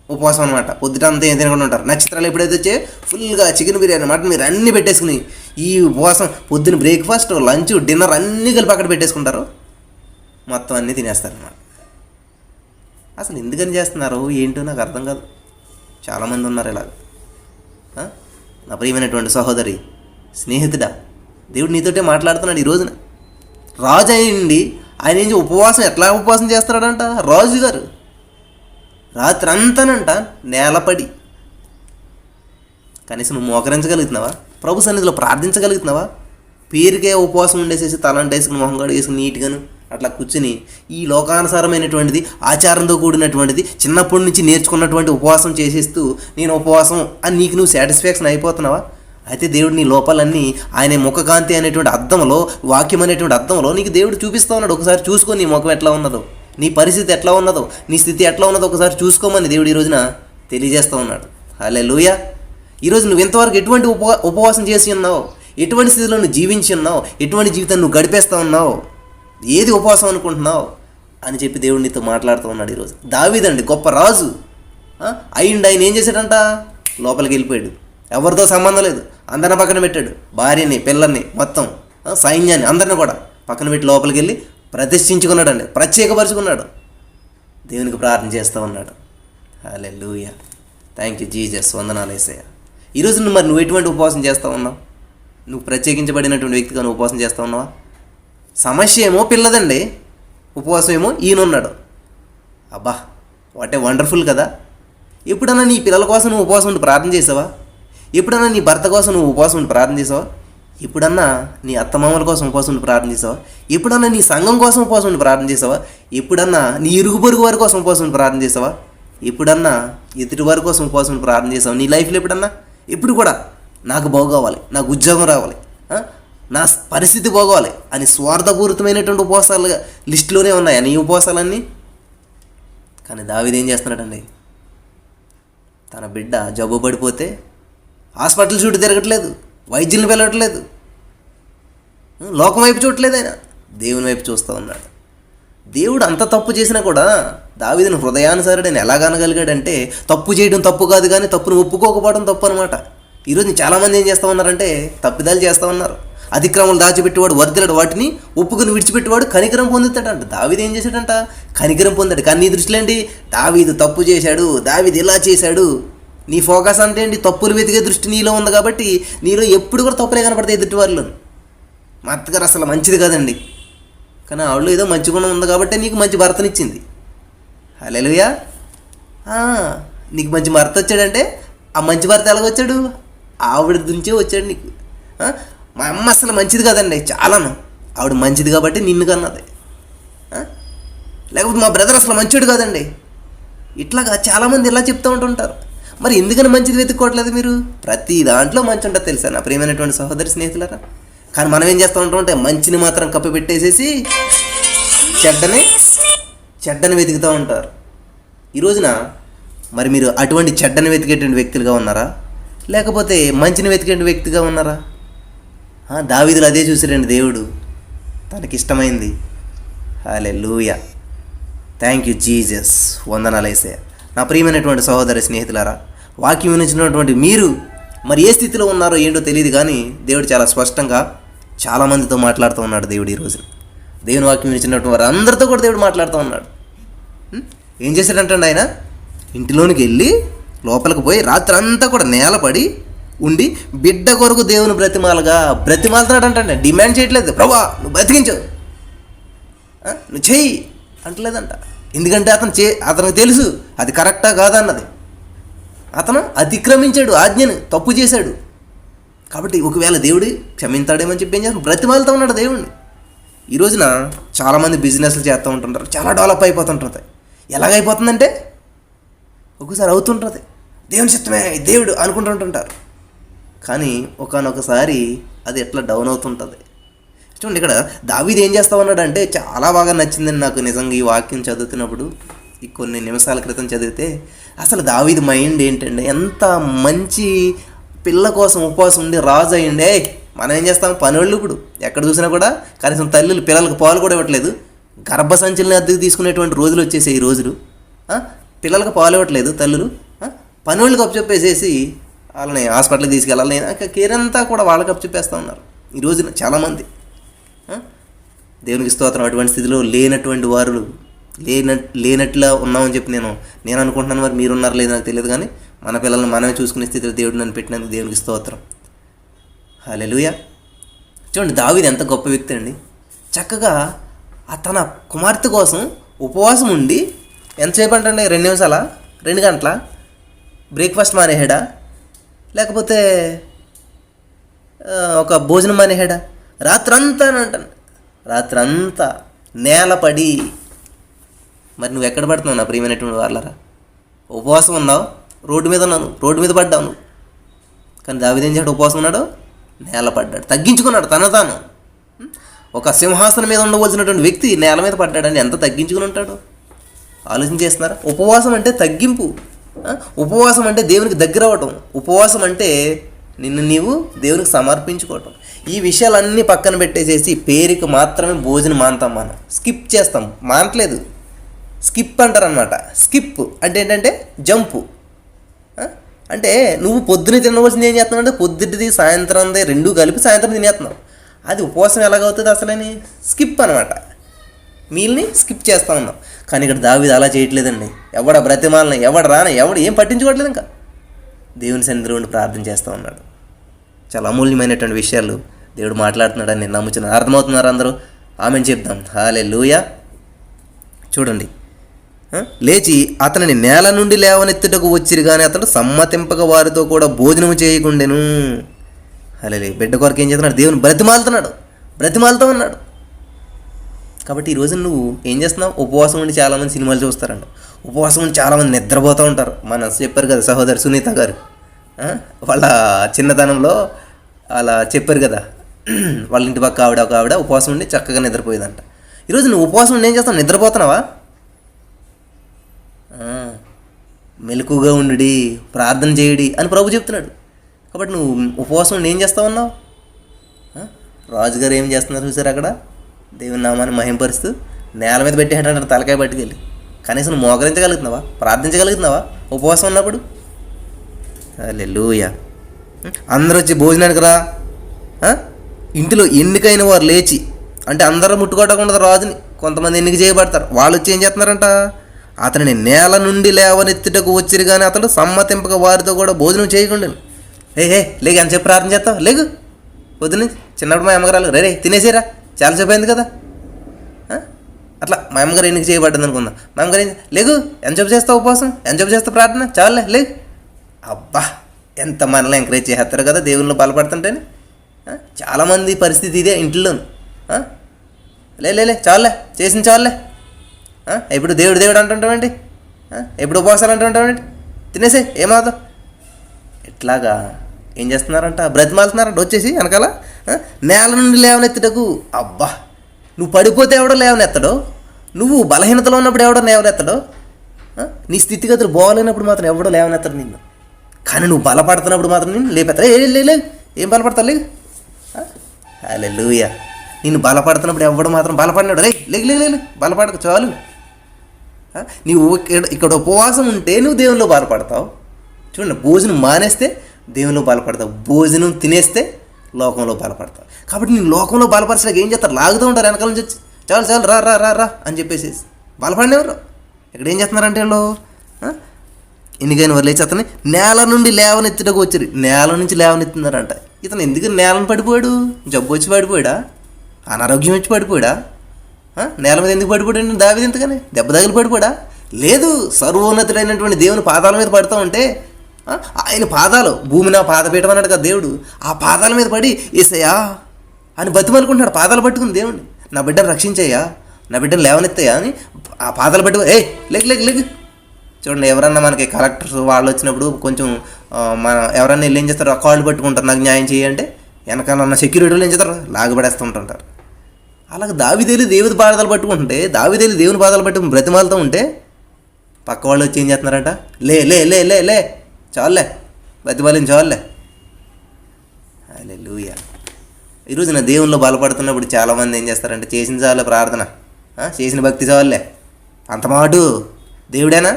ఉపవాసం అనమాట. పొద్దుటంతా ఏం తినకుండా ఉంటారు. నక్షత్రాలు ఎప్పుడైతే వచ్చే ఫుల్గా చికెన్ బిర్యానీ, మటన్ మీరు అన్నీ పెట్టేసుకుని ఈ ఉపవాసం పొద్దున్న బ్రేక్ఫాస్ట్, లంచ్, డిన్నర్ అన్నీ కలిపి అక్కడ పెట్టేసుకుంటారు, మొత్తం అన్నీ తినేస్తారన్నమాట. అసలు ఎందుకని చేస్తున్నారు ఏంటో నాకు అర్థం కాదు. చాలామంది ఉన్నారు ఇలాగ. నా ప్రియమైనటువంటి సహోదరి స్నేహితుడా, దేవుడు నీతోటే మాట్లాడుతున్నాడు ఈ రోజున. రాజు అయ్యండి, ఆయన ఏం ఉపవాసం ఎట్లా ఉపవాసం చేస్తున్నాడంట రాజు గారు. రాత్రి అంతానంట నేలపడి. కనీసం నువ్వు మోకరించగలుగుతున్నావా? ప్రభు సన్నిధిలో ప్రార్థించగలుగుతున్నావా? పేరుకే ఉపవాసం ఉండేసేసి తలంట వేసుకుని మొహం కాడు వేసుకుని నీట్గాను అట్లా కూర్చుని ఈ లోకానుసారమైనటువంటిది, ఆచారంతో కూడినటువంటిది, చిన్నప్పటి నుంచి నేర్చుకున్నటువంటి ఉపవాసం చేసేస్తూ నేను ఉపవాసం అని నీకు నువ్వు సాటిస్ఫాక్షన్ అయిపోతున్నావా? అయితే దేవుడు నీ లోపాలన్నీ ఆయన ముఖకాంతి అనేటువంటి అద్దంలో, వాక్యం అనేటువంటి అద్దంలో నీకు దేవుడు చూపిస్తూ ఉన్నాడు. ఒకసారి చూసుకొని నీ ముఖం ఎట్లా ఉన్నదో, నీ పరిస్థితి ఎట్లా ఉన్నదో, నీ స్థితి ఎట్లా ఉన్నదో ఒకసారి చూసుకోమని దేవుడు ఈ రోజున తెలియజేస్తూ ఉన్నాడు. హల్లెలూయా. ఈరోజు నువ్వు ఇంతవరకు ఎటువంటి ఉపవాసం చేసి ఉన్నావు, ఎటువంటి స్థితిలో నువ్వు జీవించి ఉన్నావు, ఎటువంటి జీవితాన్ని నువ్వు గడిపేస్తూ ఉన్నావు, ఏది ఉపవాసం అనుకుంటున్నావు అని చెప్పి దేవుడు నీతో మాట్లాడుతూ ఉన్నాడు ఈరోజు. దావీదండి గొప్ప రాజు అయ్యిండి, ఆయన ఏం చేశాడంట? లోపలికి వెళ్ళిపోయాడు, ఎవరితో సంబంధం లేదు, అందరిని పక్కన పెట్టాడు, భార్యని పిల్లల్ని మొత్తం సైన్యాన్ని అందరిని కూడా పక్కన పెట్టి లోపలికి వెళ్ళి ప్రతిష్ఠించుకున్నాడండి, ప్రత్యేకపరుచుకున్నాడు, దేవునికి ప్రార్థన చేస్తూ ఉన్నాడు. హల్లెలూయా, థ్యాంక్ యూ జీసస్, వందనాలు యేసయ్య. ఈరోజు నువ్వు ఎటువంటి ఉపవాసం చేస్తూ ఉన్నావు? నువ్వు ప్రత్యేకించబడినటువంటి వ్యక్తిగా నువ్వు ఉపవాసం చేస్తూ ఉన్నావా? సమస్య ఏమో పిల్లదండి, ఉపవాసం ఏమో ఈయనున్నాడు. అబ్బా, వాట్ ఏ వండర్ఫుల్ కదా. ఎప్పుడన్నా నీ పిల్లల కోసం నువ్వు ఉపవాసం ఉండి ప్రార్థన చేసావా? ఎప్పుడన్నా నీ భర్త కోసం నువ్వు ఉపవాసం ఉండి ప్రార్థన చేసావా? ఎప్పుడన్నా నీ అత్తమామల కోసం ఉపవాసం ఉండి ప్రార్థన చేసావా? ఎప్పుడన్నా నీ సంఘం కోసం ఉపవాసం ఉండి ప్రార్థన చేసావా? ఎప్పుడన్నా నీ ఇరుగు పొరుగు వారి కోసం ఉపవాసం ఉండి ప్రార్థన చేసావా? ఎప్పుడన్నా ఎదుటి వారి కోసం ఉపవాసం ఉండి ప్రార్థన చేసావా? నీ లైఫ్లో ఎప్పుడన్నా? ఎప్పుడు కూడా నాకు బాగోవాలి, నాకు ఉద్యోగం రావాలి, నా పరిస్థితి బాగోవాలి అని స్వార్థపూరితమైనటువంటి ఉపవాసాలు లిస్టులోనే ఉన్నాయి నీ ఉపవాసాలన్నీ. కానీ దావీదు ఏం చేస్తున్నాడండి? తన బిడ్డ జబ్బు పడిపోతే హాస్పిటల్ చుట్టూ తిరగట్లేదు, వైద్యులను పిలవట్లేదు, లోకం వైపు చూడట్లేదు, ఆయన దేవుని వైపు చూస్తూ ఉన్నాడు. దేవుడు అంత తప్పు చేసినా కూడా దావీదుని హృదయానుసారుడని ఎలాగనగలిగాడంటే, తప్పు చేయడం తప్పు కాదు కానీ తప్పును ఒప్పుకోకపోవడం తప్పు అనమాట. ఈరోజు చాలామంది ఏం చేస్తూ ఉన్నారంటే తప్పిదాలు చేస్తూ ఉన్నారు. అతిక్రమలు దాచిపెట్టేవాడు వర్ధిల్లాడు, వాటిని ఒప్పుకుని విడిచిపెట్టేవాడు కనికరం పొందుతాడంట. దావీదు ఏం చేశాడంట? కనికరం పొందాడు. కానీ నీ దృష్టిలో ఏంటి? దావీదు తప్పు చేశాడు, దావీదు ఇలా చేశాడు. నీ ఫోకస్ అంటే ఏంటి? తప్పులు వెతికే దృష్టి నీలో ఉంది కాబట్టి నీలో ఎప్పుడు కూడా తప్పులే కనపడతాయి ఎదుటి వాళ్ళు. మా అత్తగారు అసలు మంచిది కాదండి, కానీ ఆవిడలో ఏదో మంచి గుణం ఉంది కాబట్టి నీకు మంచి భర్తనిచ్చింది. హల్లెలూయా. నీకు మంచి భర్త వచ్చాడంటే ఆ మంచి భర్త ఎలాగొచ్చాడు? ఆవిడ నుంచే వచ్చాడు నీకు. మా అమ్మ అసలు మంచిది కాదండి, చాలాను ఆవిడ మంచిది కాబట్టి నిన్ను కన్నది. లేకపోతే మా బ్రదర్ అసలు మంచోడు కాదండి. ఇట్లాగా చాలామంది ఇలా చెప్తూ ఉంటుంటారు. మరి ఎందుకని మంచిది వెతుక్కోవట్లేదు మీరు? ప్రతి దాంట్లో మంచి ఉంటుంది తెలుసా నా ప్రియమైనటువంటి సహోదరి స్నేహితులారా. కానీ మనం ఏం చేస్తూ ఉంటాం అంటే మంచిని మాత్రం కప్పి పెట్టేసేసి చెడ్డని వెతుకుతూ ఉంటారు. ఈ రోజున మరి మీరు అటువంటి చెడ్డని వెతికేటువంటి వ్యక్తులుగా ఉన్నారా, లేకపోతే మంచిని వెతికే వ్యక్తిగా ఉన్నారా? దావీదులు అదే చూసాడండి దేవుడు, తనకిష్టమైంది. హల్లెలూయా, థ్యాంక్ యూ జీసస్, వందనాలు యేసయ్య. నా ప్రియమైనటువంటి సహోదరి స్నేహితులారా, వాక్యం వినిచినటువంటి మీరు మరి ఏ స్థితిలో ఉన్నారో ఏంటో తెలియదు, కానీ దేవుడు చాలా స్పష్టంగా చాలామందితో మాట్లాడుతూ ఉన్నాడు. దేవుడు ఈరోజు దేవుని వాక్యం వినిచినటువంటి వారు అందరితో కూడా దేవుడు మాట్లాడుతూ ఉన్నాడు. ఏం చేశాడంటండి? ఆయన ఇంటిలోనికి వెళ్ళి లోపలికి పోయి రాత్రి అంతా కూడా నేలపడి ఉండి బిడ్డ కొరకు దేవుని బ్రతిమాలుతున్నాడు అంటండి. డిమాండ్ చేయట్లేదు, ప్రభా నువ్వు బ్రతికించు, నువ్వు చెయ్యి అంటలేదంట. ఎందుకంటే అతనికి తెలుసు అది కరెక్టా కాదన్నది. అతను అతిక్రమించాడు, ఆజ్ఞను తప్పు చేశాడు. కాబట్టి ఒకవేళ దేవుడు క్షమించాడేమని చెప్పి ఏం చేస్తాడు? బ్రతిమాలుతూ ఉన్నాడు దేవుడిని. ఈ రోజున చాలామంది బిజినెస్లు చేస్తూ ఉంటుంటారు, చాలా డెవలప్ అయిపోతుంటుంది. ఎలాగైపోతుందంటే ఒక్కోసారి అవుతుంటుంది, దేవుని చిత్తమే దేవుడు అనుకుంటుంటుంటారు. కానీ ఒకానొకసారి అది ఎట్లా డౌన్ అవుతుంటుంది. చూడండి, ఇక్కడ దావీదు ఏం చేస్తూ ఉన్నాడంటే చాలా బాగా నచ్చిందండి నాకు నిజంగా ఈ వాక్యం చదువుతున్నప్పుడు. ఈ కొన్ని నిమిషాల క్రితం చదివితే అసలు దావీదు మైండ్ ఏంటండి, ఎంత మంచి పిల్ల కోసం ఉపవాసం ఉండి రాజు అయ్యండి. మనం ఏం చేస్తాం? పనులు ఇప్పుడు ఎక్కడ చూసినా కూడా కనీసం తల్లులు పిల్లలకు పాలు కూడా ఇవ్వట్లేదు. గర్భసంచుల్ని అద్దెకు తీసుకునేటువంటి రోజులు వచ్చేసాయి. ఈ రోజులు పిల్లలకు పాలు ఇవ్వట్లేదు తల్లులు, పనులకు అప్పచెప్పేసేసి వాళ్ళని హాస్పిటల్కి తీసుకెళ్ళాలి, కేర్ అంతా కూడా వాళ్ళకి అప్పచెప్పేస్తూ ఉన్నారు ఈ రోజున చాలామంది. దేవునికి స్తోత్రం. అటువంటి స్థితిలో లేనటువంటి వారు లేనట్లా ఉన్నామని చెప్పి నేను అనుకుంటున్నాను. మరి మీరున్నారు లేదు నాకు తెలియదు, కానీ మన పిల్లల్ని మనమే చూసుకునే స్థితిలో దేవుడు నన్ను పెట్టినందుకు దేవునికి స్తోత్రం. హల్లెలూయా. చూడండి, దావీదు ఎంత గొప్ప వ్యక్తి అండి. చక్కగా తన కుమార్తె కోసం ఉపవాసం ఉండి ఎంతసేపు అంటే 2 నిమిషాల 2 గంటల బ్రేక్ఫాస్ట్ మానేహాడా, లేకపోతే ఒక భోజనం మానేహాడా? రాత్రంతా అంటాను, రాత్రంతా నేలపడి. మరి నువ్వు ఎక్కడ పడుతున్నావు నా ప్రియమైనటువంటి వాళ్ళరా? ఉపవాసం ఉన్నావు, రోడ్డు మీద ఉన్నాను, రోడ్డు మీద పడ్డావు నువ్వు. కానీ దావీదు ఏం చేశాడు? ఉపవాసం ఉన్నాడు, నేల పడ్డాడు, తగ్గించుకున్నాడు తాను. ఒక సింహాసనం మీద ఉండవలసినటువంటి వ్యక్తి నేల మీద పడ్డాడని ఎంత తగ్గించుకుని ఉంటాడు? ఆలోచన చేస్తున్నారా? ఉపవాసం అంటే తగ్గింపు, ఉపవాసం అంటే దేవునికి దగ్గర అవ్వటం, ఉపవాసం అంటే నిన్ను నీవు దేవునికి సమర్పించుకోవటం. ఈ విషయాలన్నీ పక్కన పెట్టేసేసి పేరుకి మాత్రమే భోజనం మానుతాం, మనం స్కిప్ చేస్తాం. మానట్లేదు, స్కిప్ అంటారనమాట. స్కిప్ అంటే ఏంటంటే జంపు. అంటే నువ్వు పొద్దున తినవలసింది ఏం చేస్తున్నావు అంటే పొద్దుటిది సాయంత్రం రెండూ కలిపి సాయంత్రం తినేస్తున్నావు. అది ఉపవాసం ఎలాగవుతుంది అసలని? స్కిప్ అనమాట. మీల్ని స్కిప్ చేస్తూ ఉన్నాం. కానీ ఇక్కడ దావీదు అలా చేయట్లేదండి. ఎవడ బ్రతిమాలని, ఎవడు రాని, ఎవడు ఏం పట్టించుకోవట్లేదు. ఇంకా దేవుని సన్నిధిలో ఉండి ప్రార్థన చేస్తూ ఉన్నాడు. చాలా అమూల్యమైనటువంటి విషయాలు దేవుడు మాట్లాడుతున్నాడని నేను నమ్ముచున్నాను. అర్థమవుతున్నారు అందరూ? ఆమెను చెప్దాం. హల్లెలూయా. చూడండి, లేచి అతనిని నేల నుండి లేవనెత్తుటకు వచ్చిరు కానీ అతడు సమ్మతింపక వారితో కూడా భోజనము చేయకుండెను. హల్లెలూయా. బిడ్డ కొరకు ఏం చేస్తున్నాడు? దేవుని బ్రతిమాలుతూ ఉన్నాడు. కాబట్టి ఈరోజు నువ్వు ఏం చేస్తున్నావు? ఉపవాసం ఉండి చాలామంది సినిమాలు చూస్తారండి. ఉపవాసం ఉండి చాలామంది నిద్రపోతూ ఉంటారు. మన చెప్పారు కదా సహోదరి సునీత గారు, వాళ్ళ చిన్నతనంలో అలా చెప్పారు కదా, వాళ్ళ ఇంటి పక్క ఒక ఆవిడ ఉపవాసం ఉండి చక్కగా నిద్రపోయేదంట. ఈరోజు నువ్వు ఉపవాసం ఉండి ఏం చేస్తావు? నిద్రపోతున్నావా? మెలకుగా ఉండి ప్రార్థన చేయడి అని ప్రభు చెప్తున్నాడు. కాబట్టి నువ్వు ఉపవాసం ఉండి ఏం చేస్తా ఉన్నావు? రాజుగారు ఏం చేస్తున్నారు చూసారు? అక్కడ దేవుని నామాన్ని మహింపరుస్తూ నేల మీద పెట్టేటంటారు తలకాయ పట్టుకెళ్ళి. కనీసం నువ్వు మోకరించగలుగుతున్నావా? ప్రార్థించగలుగుతున్నావా ఉపవాసం ఉన్నప్పుడు? హల్లెలూయా. అందరూ వచ్చి భోజనానికి రా. ఇంటిలో ఎన్నికైన వారు లేచి, అంటే అందరూ ముట్టుకోవకుండా రాజుని, కొంతమంది ఎన్నిక చేయబడతారు. వాళ్ళు వచ్చి ఏం చేస్తున్నారంట? అతనిని నేల నుండి లేవనెత్తుటకు వచ్చిరు కానీ అతడు సమ్మతింపక వారితో కూడా భోజనం చేయకుండా. లేక అని చెప్పి ప్రార్థన చేస్తావు? లేకు. పొద్దున్న చిన్నప్పుడు మా అమ్మగారు రే తినేసేరా, చాలాసేపు అయింది కదా. అట్లా మా అమ్మగారు ఎన్నిక చేయబడ్డది అనుకుందాం. మా అమ్మగారు లేకు, ఎంతసేపు చేస్తావు ఉపవాసం, ఎంతసేపు చేస్తావు ప్రార్థన, చాలే లేకు. అబ్బా, ఎంత మనల్ని ఎంకరేజ్ చేస్తారు కదా దేవుళ్ళు బలపడుతుంటేనే. చాలామంది పరిస్థితి ఇదే ఇంట్లోను. లే చాలే, చేసింది చాలే. ఎప్పుడు దేవుడు అంటుంటామండి, ఎప్పుడు ఉపవాసాలు అంటుంటామండి, తినేసే ఏమవుతావు. ఇట్లాగా ఏం చేస్తున్నారంట? బ్రతిమాలుతున్నారంట వచ్చేసి వెనకాల. నేల నుండి లేవనెత్తుటకు. అబ్బా, నువ్వు పడిపోతే ఎవడో లేవనెత్తడో, నువ్వు బలహీనతలో ఉన్నప్పుడు ఎవడో లేవనెత్తడో, నీ స్థితిగతులు బాగోలేనప్పుడు మాత్రం ఎవడో లేవనెత్తడు నిన్ను. కానీ నువ్వు బలపడుతున్నప్పుడు మాత్రం నిన్ను లేపెత్తాడు. ఏం బలపడతావు? లేదు. హల్లెలూయా. నిన్ను బలపడుతున్నప్పుడు ఎవడు మాత్రం బలపడినాడు. లేగు బలపడక చాలు. నీవు ఇక్కడ ఉపవాసం ఉంటే నువ్వు దేవునిలో బలపడతావు. చూడండి, భోజనం మానేస్తే దేవునిలో బలపడతావు, భోజనం తినేస్తే లోకంలో బలపడతావు. కాబట్టి నేను లోకంలో బలపరచడానికి ఏం చేస్తారు? లాగుతూ ఉంటారు వెనకాల నుంచి వచ్చి, చాలు రా అని చెప్పేసి బలపడినవారు. ఇక్కడ ఏం చేస్తున్నారంటే వాళ్ళు ఎన్నికైన వారు లేచి అతన్ని నేల నుండి లేవనెత్తుటకు వచ్చారు. నేల నుంచి లేవనెత్తున్నారంట. ఇతను ఎందుకు నేలను పడిపోయాడు? జబ్బు వచ్చి పడిపోయాడా? అనారోగ్యం వచ్చి పడిపోయాడా? నేల మీద ఎందుకు పడిపోయాడు? దావీదు ఎంతగానే దెబ్బ తగిలి పడిపోయాడా? లేదు. సర్వోన్నతుడైనటువంటి దేవుని పాదాల మీద పడుతూ ఉంటే ఆయన పాదాలు, భూమి నా పాదపీఠం అన్నాడు కదా దేవుడు, ఆ పాదాల మీద పడి యేసయ్యా అని బతిమలుకుంటున్నాడు. పాదాలు పట్టుకుని దేవుడిని, నా బిడ్డను రక్షించయ్యా, నా బిడ్డను లేవనెత్తయ్యా అని ఆ పాదాలు పట్టుకుని లేకు. చూడండి, ఎవరన్నా మనకి కలెక్టర్స్ వాళ్ళు వచ్చినప్పుడు కొంచెం మన ఎవరన్నా వెళ్ళి ఏం చేస్తారు? కాళ్ళు పట్టుకుంటారు, నాకు న్యాయం చేయంటే వెనకాల ఉన్న సెక్యూరిటీలు ఏం చేస్తారు? లాగబడేస్తూ ఉంటుంటారు. అలాగే దావీదు దేవుని పాదాలు పట్టుకుంటుంటే, దావీదు దేవుని పాదాలు పట్టుకుని బ్రతిమాలుతూ ఉంటే పక్క వాళ్ళు వచ్చి ఏం చేస్తున్నారంట? లే చాలులే, బ్రతిమాలిన చాలులే. హల్లెలూయా. ఈరోజు నా దేవునిలో బలపడుతున్నప్పుడు చాలామంది ఏం చేస్తారంటే, చేసిన చాలే ప్రార్థన, చేసిన భక్తి చాలులే, అంత మాటు దేవుడేనా,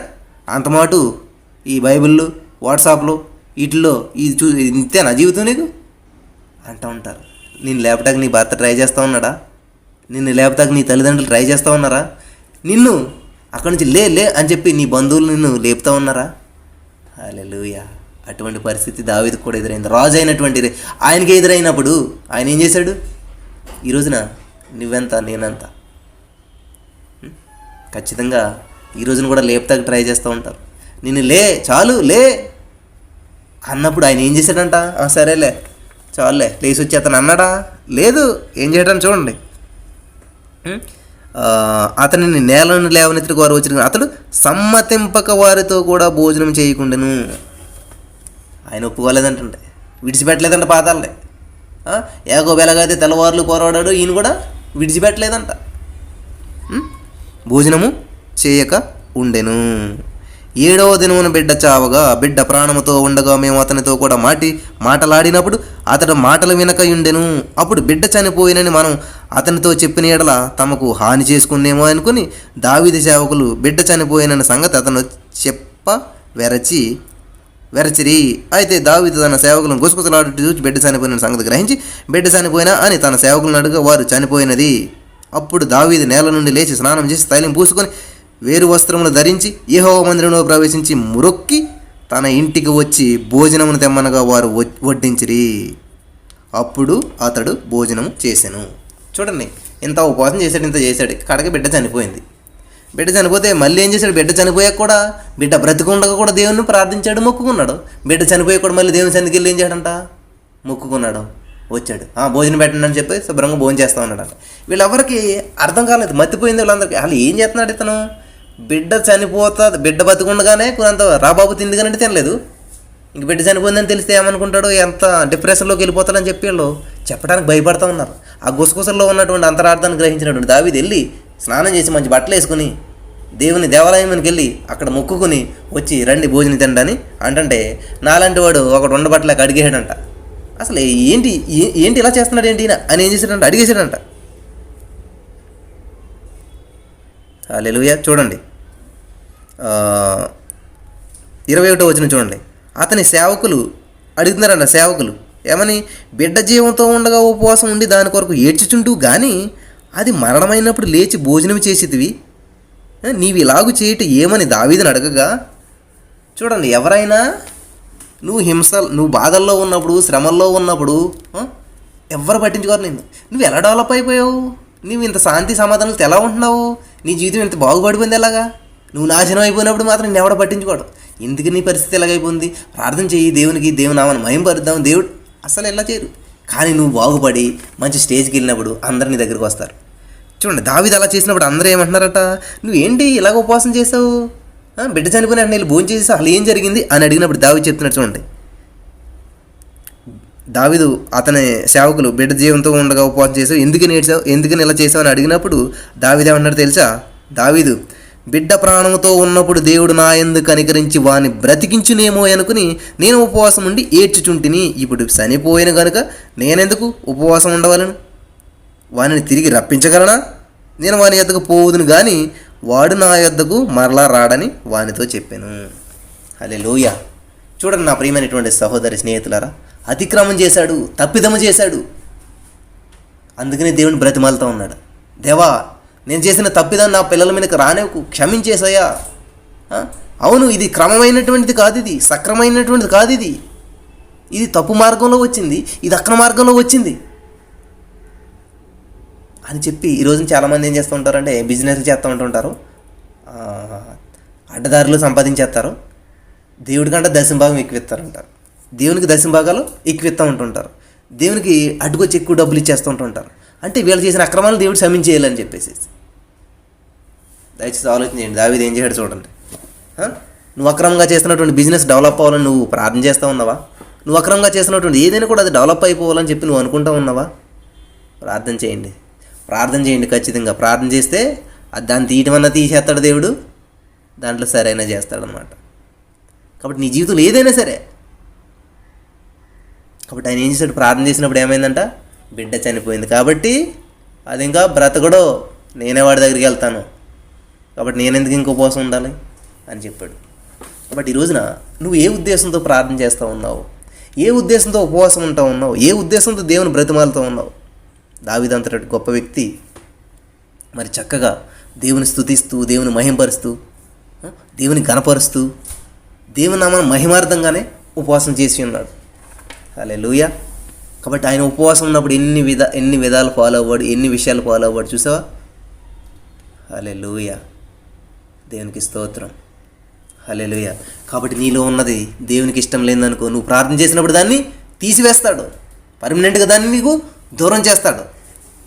అంత మాటు ఈ బైబిళ్ళు వాట్సాప్లో వీటిల్లో ఇంతేనా జీవితం నీకు అంటూ ఉంటారు. నేను లేపటానికి నీ భర్త ట్రై చేస్తూ ఉన్నాడా? నిన్ను లేపటానికి నీ తల్లిదండ్రులు ట్రై చేస్తూ ఉన్నారా? నిన్ను అక్కడి నుంచి లే అని చెప్పి నీ బంధువులు నిన్ను లేపుతూ ఉన్నారా? హల్లెలూయా. అటువంటి పరిస్థితి దావీదుకు కూడా ఎదురైంది. రాజు అయినటువంటి ఆయనకి ఎదురైనప్పుడు ఆయన ఏం చేశాడు? ఈ రోజున నువ్వెంత నేనంత. ఖచ్చితంగా ఈ రోజున కూడా లేపుతాకి ట్రై చేస్తూ ఉంటారు. నిన్ను చాలు అన్నప్పుడు ఆయన ఏం చేశాడంట? సరేలే చాలులే లేచి వచ్చి అతను అన్నాడా? లేదు. ఏం చేయడానికి చూడండి, అతనిని నేలను లేవనెత్తుకు వారు వచ్చిన అతడు సమ్మతింపక వారితో కూడా భోజనం చేయకుండాను. ఆయన ఒప్పుకోలేదంటే, విడిచిపెట్టలేదంట పాదాలనే. యాకోబు ఎలాగైతే తెల్లవారులు పోరాడాడు, ఈయన కూడా విడిచిపెట్టలేదంట, భోజనము చేయక ఉండెను. 7వ దినమున బిడ్డ చావగా బిడ్డ ప్రాణముతో ఉండగా మేము అతనితో కూడా మాటలాడినప్పుడు అతడు మాటలు వినకయుండెను. అప్పుడు బిడ్డ చనిపోయినని మనం అతనితో చెప్పిన ఎడల తమకు హాని చేసుకునేమో అనుకుని దావీదు సేవకులు బిడ్డ చనిపోయినని సంగతి అతను వెరచిరి. అయితే దావీదు తన సేవకులను గుసగుసలాడు చూసి బిడ్డ చనిపోయిన సంగతి గ్రహించి బిడ్డ చనిపోయినా అని తన సేవకులను అడుగా వారు చనిపోయినది. అప్పుడు దావీదు నేల నుండి లేచి స్నానం చేసి తైలం పూసుకొని వేరు వస్త్రములు ధరించి యెహోవా మందిరంలో ప్రవేశించి మురొక్కి తన ఇంటికి వచ్చి భోజనమును తెమ్మనగా వారు వడ్డించిరి. అప్పుడు అతడు భోజనం చేసెను. చూడండి, ఇంత ఉపవాసం చేశాడు, ఇంత చేశాడు, కడకి బిడ్డ చనిపోయింది. బిడ్డ చనిపోతే మళ్ళీ ఏం చేశాడు? బిడ్డ చనిపోయాక కూడా బిడ్డ బ్రతికుండగా కూడా దేవుణ్ణి ప్రార్థించాడు, మొక్కుకున్నాడు. బిడ్డ చనిపోయాక కూడా మళ్ళీ దేవుని సన్నిధికి వెళ్ళి ఏం చేయడంట? మొక్కుకున్నాడు. వచ్చాడు, భోజనం పెట్టండి అని చెప్పి శుభ్రంగా భోజనం చేస్తా ఉన్నాడు. వీళ్ళెవరికి అర్థం కాలేదు, మర్తిపోయింది వీళ్ళందరికీ. అసలు ఏం చేస్తున్నాడు ఇతను? బిడ్డ బిడ్డ బతికుండగానే కొంత రాబాబు తింది కానీ తినలేదు. ఇంక బిడ్డ చనిపోయిందని తెలిస్తే ఏమనుకుంటాడు? ఎంత డిప్రెషన్లోకి వెళ్ళిపోతాడని చెప్పి వీళ్ళు చెప్పడానికి భయపడతా ఉన్నారు. ఆ గుసగుసల్లో ఉన్నటువంటి అంతరార్థాన్ని గ్రహించినటువంటి దావీదు వెళ్ళి స్నానం చేసి మంచి బట్టలు వేసుకుని దేవుని దేవాలయానికి వెళ్ళి అక్కడ మొక్కుకుని వచ్చి రండి భోజనం తినడని అంటే నాలాంటి వాడు ఒకడు ఉండబట్టలేక అడిగేసాడంట. అసలు ఏంటి ఇలా చేస్తున్నాడు ఏంటి అని ఏం చేశాడంట? అడిగేశాడంట. హల్లెలూయా. చూడండి 21వ వచనం చూడండి. అతని సేవకులు అడుగుతున్నారంట. సేవకులు ఏమని? బిడ్డ జీవంతో ఉండగా ఉపవాసం ఉండి దాని కొరకు ఏడ్చుచుంటూ కానీ అది మరణమైనప్పుడు లేచి భోజనం చేసేదివి, నీవు ఇలాగు చేయటం ఏమని దావీదుని అడగగా. చూడండి, ఎవరైనా నువ్వు బాధల్లో ఉన్నప్పుడు, శ్రమల్లో ఉన్నప్పుడు ఎవరు పట్టించుకోరు నిన్ను. నువ్వు ఎలా డెవలప్ అయిపోయావు? నువ్వు ఇంత శాంతి సమాధానాలతో ఎలా ఉంటున్నావు? నీ జీవితం ఇంత బాగుపడిపోయింది ఎలాగా? నువ్వు నాశనం అయిపోయినప్పుడు మాత్రం నేను ఎవడ పట్టించుకోడు. ఎందుకు నీ పరిస్థితి ఎలాగైపోయింది? ప్రార్థన చెయ్యి, దేవుని నామాన్ని మహిమపరుద్దాం. దేవుడు అసలు ఎలా చేయరు. కానీ నువ్వు బాగుపడి మంచి స్టేజ్కి వెళ్ళినప్పుడు అందరు నీ దగ్గరికి వస్తారు. చూడండి, దావీదు అలా చేసినప్పుడు అందరూ ఏమంటున్నారట? నువ్వేంటి ఇలాగ ఉపవాసం చేసావు? బిడ్డ చనిపోయిన నేను భోజనం చేసేసి అసలు ఏం జరిగింది అని అడిగినప్పుడు దావీదు చెప్తున్నాడు. చూడండి, దావీదు అతని సేవకులు బిడ్డ జీవంతో ఉండగా ఉపవాసం చేసావు, ఎందుకని ఇలా చేసావు అని అడిగినప్పుడు దావీదు ఏమన్నాడు తెలుసా? దావీదు, బిడ్డ ప్రాణముతో ఉన్నప్పుడు దేవుడు నా యందు కనికరించి వాని బ్రతికించునేమో అనుకుని నేను ఉపవాసం ఉండి ఏడ్చుచుంటిని. ఇప్పుడు చనిపోయిన గనుక నేనెందుకు ఉపవాసం ఉండవలను? వానిని తిరిగి రప్పించగలనా? నేను వాని యొద్దకు పోవుదును కానీ వాడు నా యొద్దకు మరలా రాడని వానితో చెప్పాను. హల్లెలూయా. చూడండి నా ప్రియమైనటువంటి సహోదరి స్నేహితులారా, అతిక్రమం చేశాడు, తప్పిదము చేశాడు. అందుకనే దేవుని బ్రతిమాలుతూ ఉన్నాడు. దేవా, నేను చేసిన తప్పిదం నా పిల్లల మీదకి రానివ్వకు, క్షమించేసయ్యా. అవును, ఇది క్రమమైనటువంటిది కాదు, ఇది సక్రమైనటువంటిది కాదు, ఇది తప్పు మార్గంలో వచ్చింది, ఇది అక్రమ మార్గంలో వచ్చింది అని చెప్పి ఈరోజు చాలామంది ఏం చేస్తూ ఉంటారంటే బిజినెస్లు చేస్తూ ఉంటుంటారు, అడ్డదారులు సంపాదించేస్తారు, దేవుడి కంటే దశంభాగం ఎక్కువ ఇస్తారంటారు, దేవునికి దశంభాగాలు ఎక్కువ ఇస్తూ ఉంటుంటారు, దేవునికి అడ్డుకొచ్చి ఎక్కువ డబ్బులు ఇచ్చేస్తూ ఉంటుంటారు. అంటే వీళ్ళు చేసిన అక్రమాలు దేవుడు క్షమించేయాలని చెప్పేసి. దయచేసి ఆలోచించండి, దావీదు ఏం చేశాడు చూడండి. నువ్వు అక్రమంగా చేస్తున్నటువంటి బిజినెస్ డెవలప్ అవ్వాలని నువ్వు ప్రార్థన చేస్తూ ఉన్నావా? నువ్వు అక్రమంగా చేస్తున్నటువంటి ఏదైనా కూడా అది డెవలప్ అయిపోవాలని చెప్పి నువ్వు అనుకుంటూ ఉన్నావా? ప్రార్థన చేయండి ఖచ్చితంగా. ప్రార్థన చేస్తే అది దాన్ని తీయటమన్నా తీసేస్తాడు దేవుడు, దాంట్లో సరైన చేస్తాడనమాట. కాబట్టి నీ జీవితంలో ఏదైనా సరే, కాబట్టి ఆయన ఏం చేశాడు? ప్రార్థన చేసినప్పుడు ఏమైందంట? బిడ్డ చనిపోయింది కాబట్టి అది ఇంకా బ్రతకడో, నేనే వాడి దగ్గరికి వెళ్తాను, కాబట్టి నేను ఎందుకు ఇంక ఉపవాసం ఉండాలి అని చెప్పాడు. కాబట్టి ఈ రోజున నువ్వు ఏ ఉద్దేశంతో ప్రార్థన చేస్తూ ఉన్నావు? ఏ ఉద్దేశంతో ఉపవాసం ఉంటా ఉన్నావు? ఏ ఉద్దేశంతో దేవుని బ్రతిమాలుతూ ఉన్నావు? దావీదు అంతటి గొప్ప వ్యక్తి మరి చక్కగా దేవుని స్తుతిస్తూ, దేవుని మహిమపరుస్తూ, దేవుని ఘనపరుస్తూ, దేవుని నామాన్ని మహిమార్థంగానే ఉపవాసం చేసి ఉన్నాడు. హల్లెలూయా. కాబట్టి ఆయన ఉపవాసం ఉన్నప్పుడు ఎన్ని విధాలు ఫాలో అవ్వడు, ఎన్ని విషయాలు ఫాలో అవ్వడు చూసావా? హల్లెలూయా. దేవునికి స్తోత్రం. హల్లెలూయా. కాబట్టి నీలో ఉన్నది దేవునికి ఇష్టం లేదనుకో, నువ్వు ప్రార్థన చేసినప్పుడు దాన్ని తీసివేస్తాడు, పర్మనెంట్గా దాన్ని నీకు దూరం చేస్తాడు.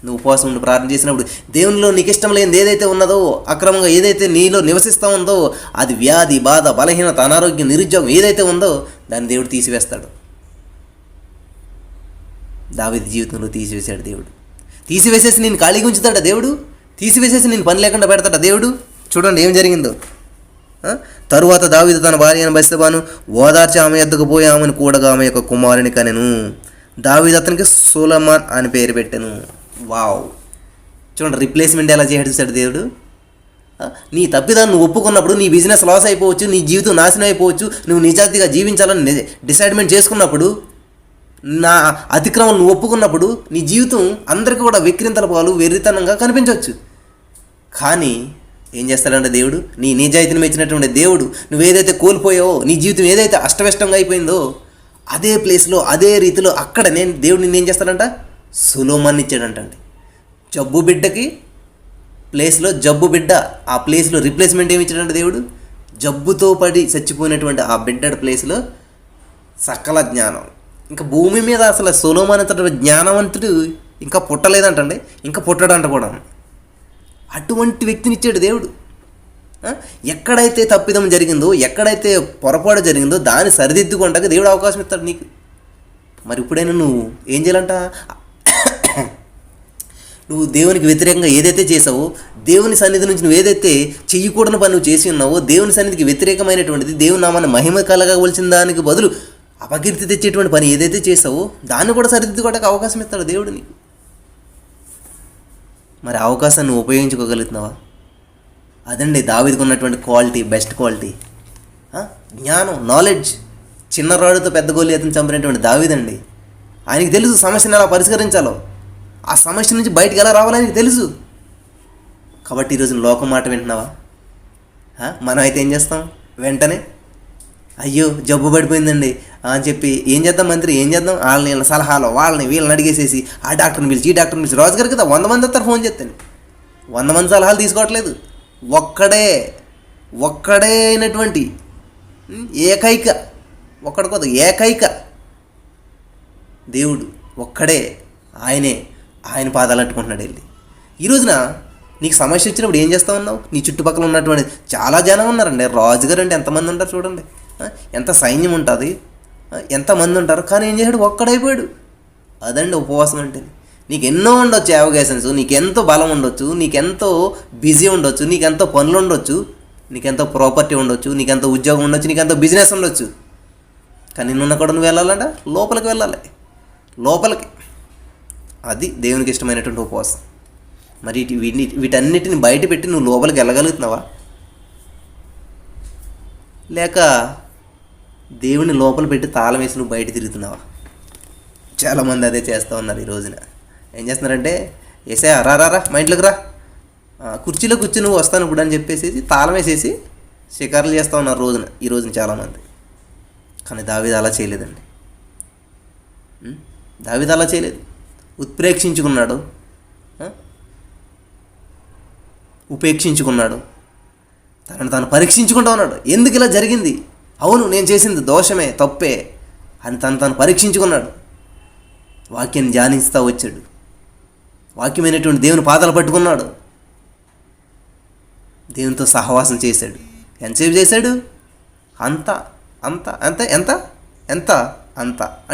నువ్వు ఉపవాసం ఉండి ప్రార్థన చేసినప్పుడు దేవునిలో నీకు ఇష్టం లేనిది ఏదైతే ఉన్నదో, అక్రమంగా ఏదైతే నీలో నివసిస్తూ ఉందో, అది వ్యాధి, బాధ, బలహీనత, అనారోగ్యం, నిరుద్యోగం ఏదైతే ఉందో దాన్ని దేవుడు తీసివేస్తాడు. దావీదు జీవితంలో తీసివేశాడు దేవుడు. తీసివేసేసి నేను ఖాళీగా ఉంచుతాడా దేవుడు? తీసివేసేసి నేను పని లేకుండా పెడతాడా దేవుడు? చూడండి ఏం జరిగిందో. తరువాత దావీదు తన భార్య అయిన బత్షెబను ఓదార్చి ఆమె ఎద్దకు పోయి ఆమెను కూడగా ఆమె యొక్క కుమారుని కనెను. దావీదు అతనికి సొలొమోన్ అని పేరు పెట్టెను. వావ్, చూడండి రిప్లేస్మెంట్ ఎలా చేశాడు దేవుడు. నీ తప్పిదాన్ని నువ్వు ఒప్పుకున్నప్పుడు నీ బిజినెస్ లాస్ అయిపోవచ్చు, నీ జీవితం నాశనం అయిపోవచ్చు, నువ్వు నిజాయితీగా జీవించాలని డిసైడ్మెంట్ చేసుకున్నప్పుడు, నా అతిక్రమం నువ్వు ఒప్పుకున్నప్పుడు నీ జీవితం అందరికీ కూడా విక్రింతల పాలు వెర్రితనంగా కనిపించవచ్చు. కానీ ఏం చేస్తాడంటే దేవుడు, నీ నిజాయితీని మెచ్చినటువంటి దేవుడు నువ్వేదైతే కోల్పోయావో, నీ జీవితం ఏదైతే అష్టవ్యష్టంగా అయిపోయిందో అదే ప్లేస్లో అదే రీతిలో అక్కడ దేవుడు నిన్ను ఏం చేస్తాడంట, సొలొమోన్ని ఇచ్చాడంటండి. జబ్బు బిడ్డకి ప్లేస్లో జబ్బు బిడ్డ, ఆ ప్లేస్లో రిప్లేస్మెంట్ ఏమి ఇచ్చాడంటే దేవుడు, జబ్బుతో పడి చచ్చిపోయినటువంటి ఆ బిడ్డ ప్లేస్లో సకల జ్ఞానం. ఇంకా భూమి మీద అసలు సొలొమోన్ అంతటి జ్ఞానవంతుడు ఇంకా పుట్టలేదంటండి, ఇంకా పుట్టడంట కూడా. అటువంటి వ్యక్తిని ఇచ్చాడు దేవుడు. ఎక్కడైతే తప్పిదం జరిగిందో, ఎక్కడైతే పొరపాటు జరిగిందో దాన్ని సరిదిద్దుకుంటాక దేవుడు అవకాశం ఇస్తాడు నీకు. మరి ఇప్పుడైనా నువ్వు ఏం చేయాలంట, నువ్వు దేవునికి వ్యతిరేకంగా ఏదైతే చేసావో, దేవుని సన్నిధి నుంచి నువ్వు ఏదైతే చెయ్యకూడని పని నువ్వు చేసి ఉన్నావో, దేవుని సన్నిధికి వ్యతిరేకమైనటువంటిది, దేవుని నామాన్ని మహిమ కలగవలసిన దానికి బదులు అపకీర్తి తెచ్చేటువంటి పని ఏదైతే చేసావో దాన్ని కూడా సరిదిద్దుకోవడానికి అవకాశం ఇస్తాడు దేవుడు నీకు. మరి అవకాశాన్ని నువ్వు ఉపయోగించుకోగలుగుతున్నావా? అదండి దావీదుకు ఉన్నటువంటి క్వాలిటీ, బెస్ట్ క్వాలిటీ, జ్ఞానం, నాలెడ్జ్. చిన్న రాడుతో పెద్ద గొలియాతును చంపినటువంటి దావీదండి. ఆయనకి తెలుసు సమస్యను ఎలా పరిష్కరించాలో, ఆ సమస్య నుంచి బయటకు ఎలా రావాలో ఆయనకి తెలుసు. కాబట్టి ఈరోజు లోకం మాట వింటున్నావా? మనం అయితే ఏం చేస్తాం, వెంటనే అయ్యో జబ్బు పడిపోయిందండి అని చెప్పి ఏం చేద్దాం, మంత్రి ఏం చేద్దాం, వాళ్ళని సలహాలు వాళ్ళని వీళ్ళని అడిగేసేసి ఆ డాక్టర్ని పిలిచి ఈ డాక్టర్ని పిలిచి, రోజుగారు కదా 100 మంది వస్తారు ఫోన్ చేస్తాను, 100 మంది సలహాలు తీసుకోవట్లేదు. ఒక్కడే అయినటువంటి ఏకైక, ఏకైక దేవుడు ఒక్కడే, ఆయన పాదాలు అంటుకుంటున్నాడు వెళ్ళి. ఈ రోజున నీకు సమస్య వచ్చినప్పుడు ఏం చేస్తూ ఉన్నావు? నీ చుట్టుపక్కల ఉన్నటువంటి చాలా జనం ఉన్నారండి. రాజుగారు అంటే ఎంతమంది ఉంటారు చూడండి, ఎంత సైన్యం ఉంటుంది, ఎంతమంది ఉంటారు. కానీ ఏం చేశాడు, ఒక్కడైపోయాడు. అదండి ఉపవాసం అంటే. నీకు ఎన్నో ఉండొచ్చు అవకాశన్స్, నీకెంతో బలం ఉండొచ్చు, నీకెంతో బిజీ ఉండొచ్చు, నీకెంతో పనులు ఉండొచ్చు, నీకెంతో ప్రాపర్టీ ఉండొచ్చు, నీకెంతో ఉద్యోగం ఉండొచ్చు, నీకెంతో బిజినెస్ ఉండొచ్చు. కానీ నిన్న కూడా నువ్వు వెళ్ళాలంట, లోపలికి వెళ్ళాలి, లోపలికి. అది దేవునికి ఇష్టమైనటువంటి ఉపవాసం. మరి వీటన్నిటిని బయట పెట్టి నువ్వు లోపలికి వెళ్ళగలుగుతున్నావా? లేక దేవుని లోపల పెట్టి తాళం వేసి నువ్వు బయట తిరుగుతున్నావా? చాలామంది అదే చేస్తూ ఉన్నారు. ఈ రోజున ఏం చేస్తున్నారంటే, ఏసే రా మా ఇంట్లోకి రా, కుర్చీలో కూర్చుని నువ్వు వస్తాను ఇప్పుడు అని చెప్పేసి తాళం వేసేసి షికారులు చేస్తూ ఉన్నారు ఈ రోజున చాలామంది. కానీ దావీదు అలా చేయలేదండి. దావీదు అలా చేయలేదు. ఉత్ప్రేక్షించుకున్నాడు, ఉపేక్షించుకున్నాడు, తనను తాను పరీక్షించుకుంటూ ఉన్నాడు. ఎందుకు ఇలా జరిగింది, అవును నేను చేసింది దోషమే, తప్పే అని తను పరీక్షించుకున్నాడు. వాక్యాన్ని ధ్యానిస్తూ వచ్చాడు, వాక్యమైనటువంటి దేవుని పాదాలు పట్టుకున్నాడు, దేవునితో సహవాసం చేశాడు. ఎంతసేపు చేశాడు? అంత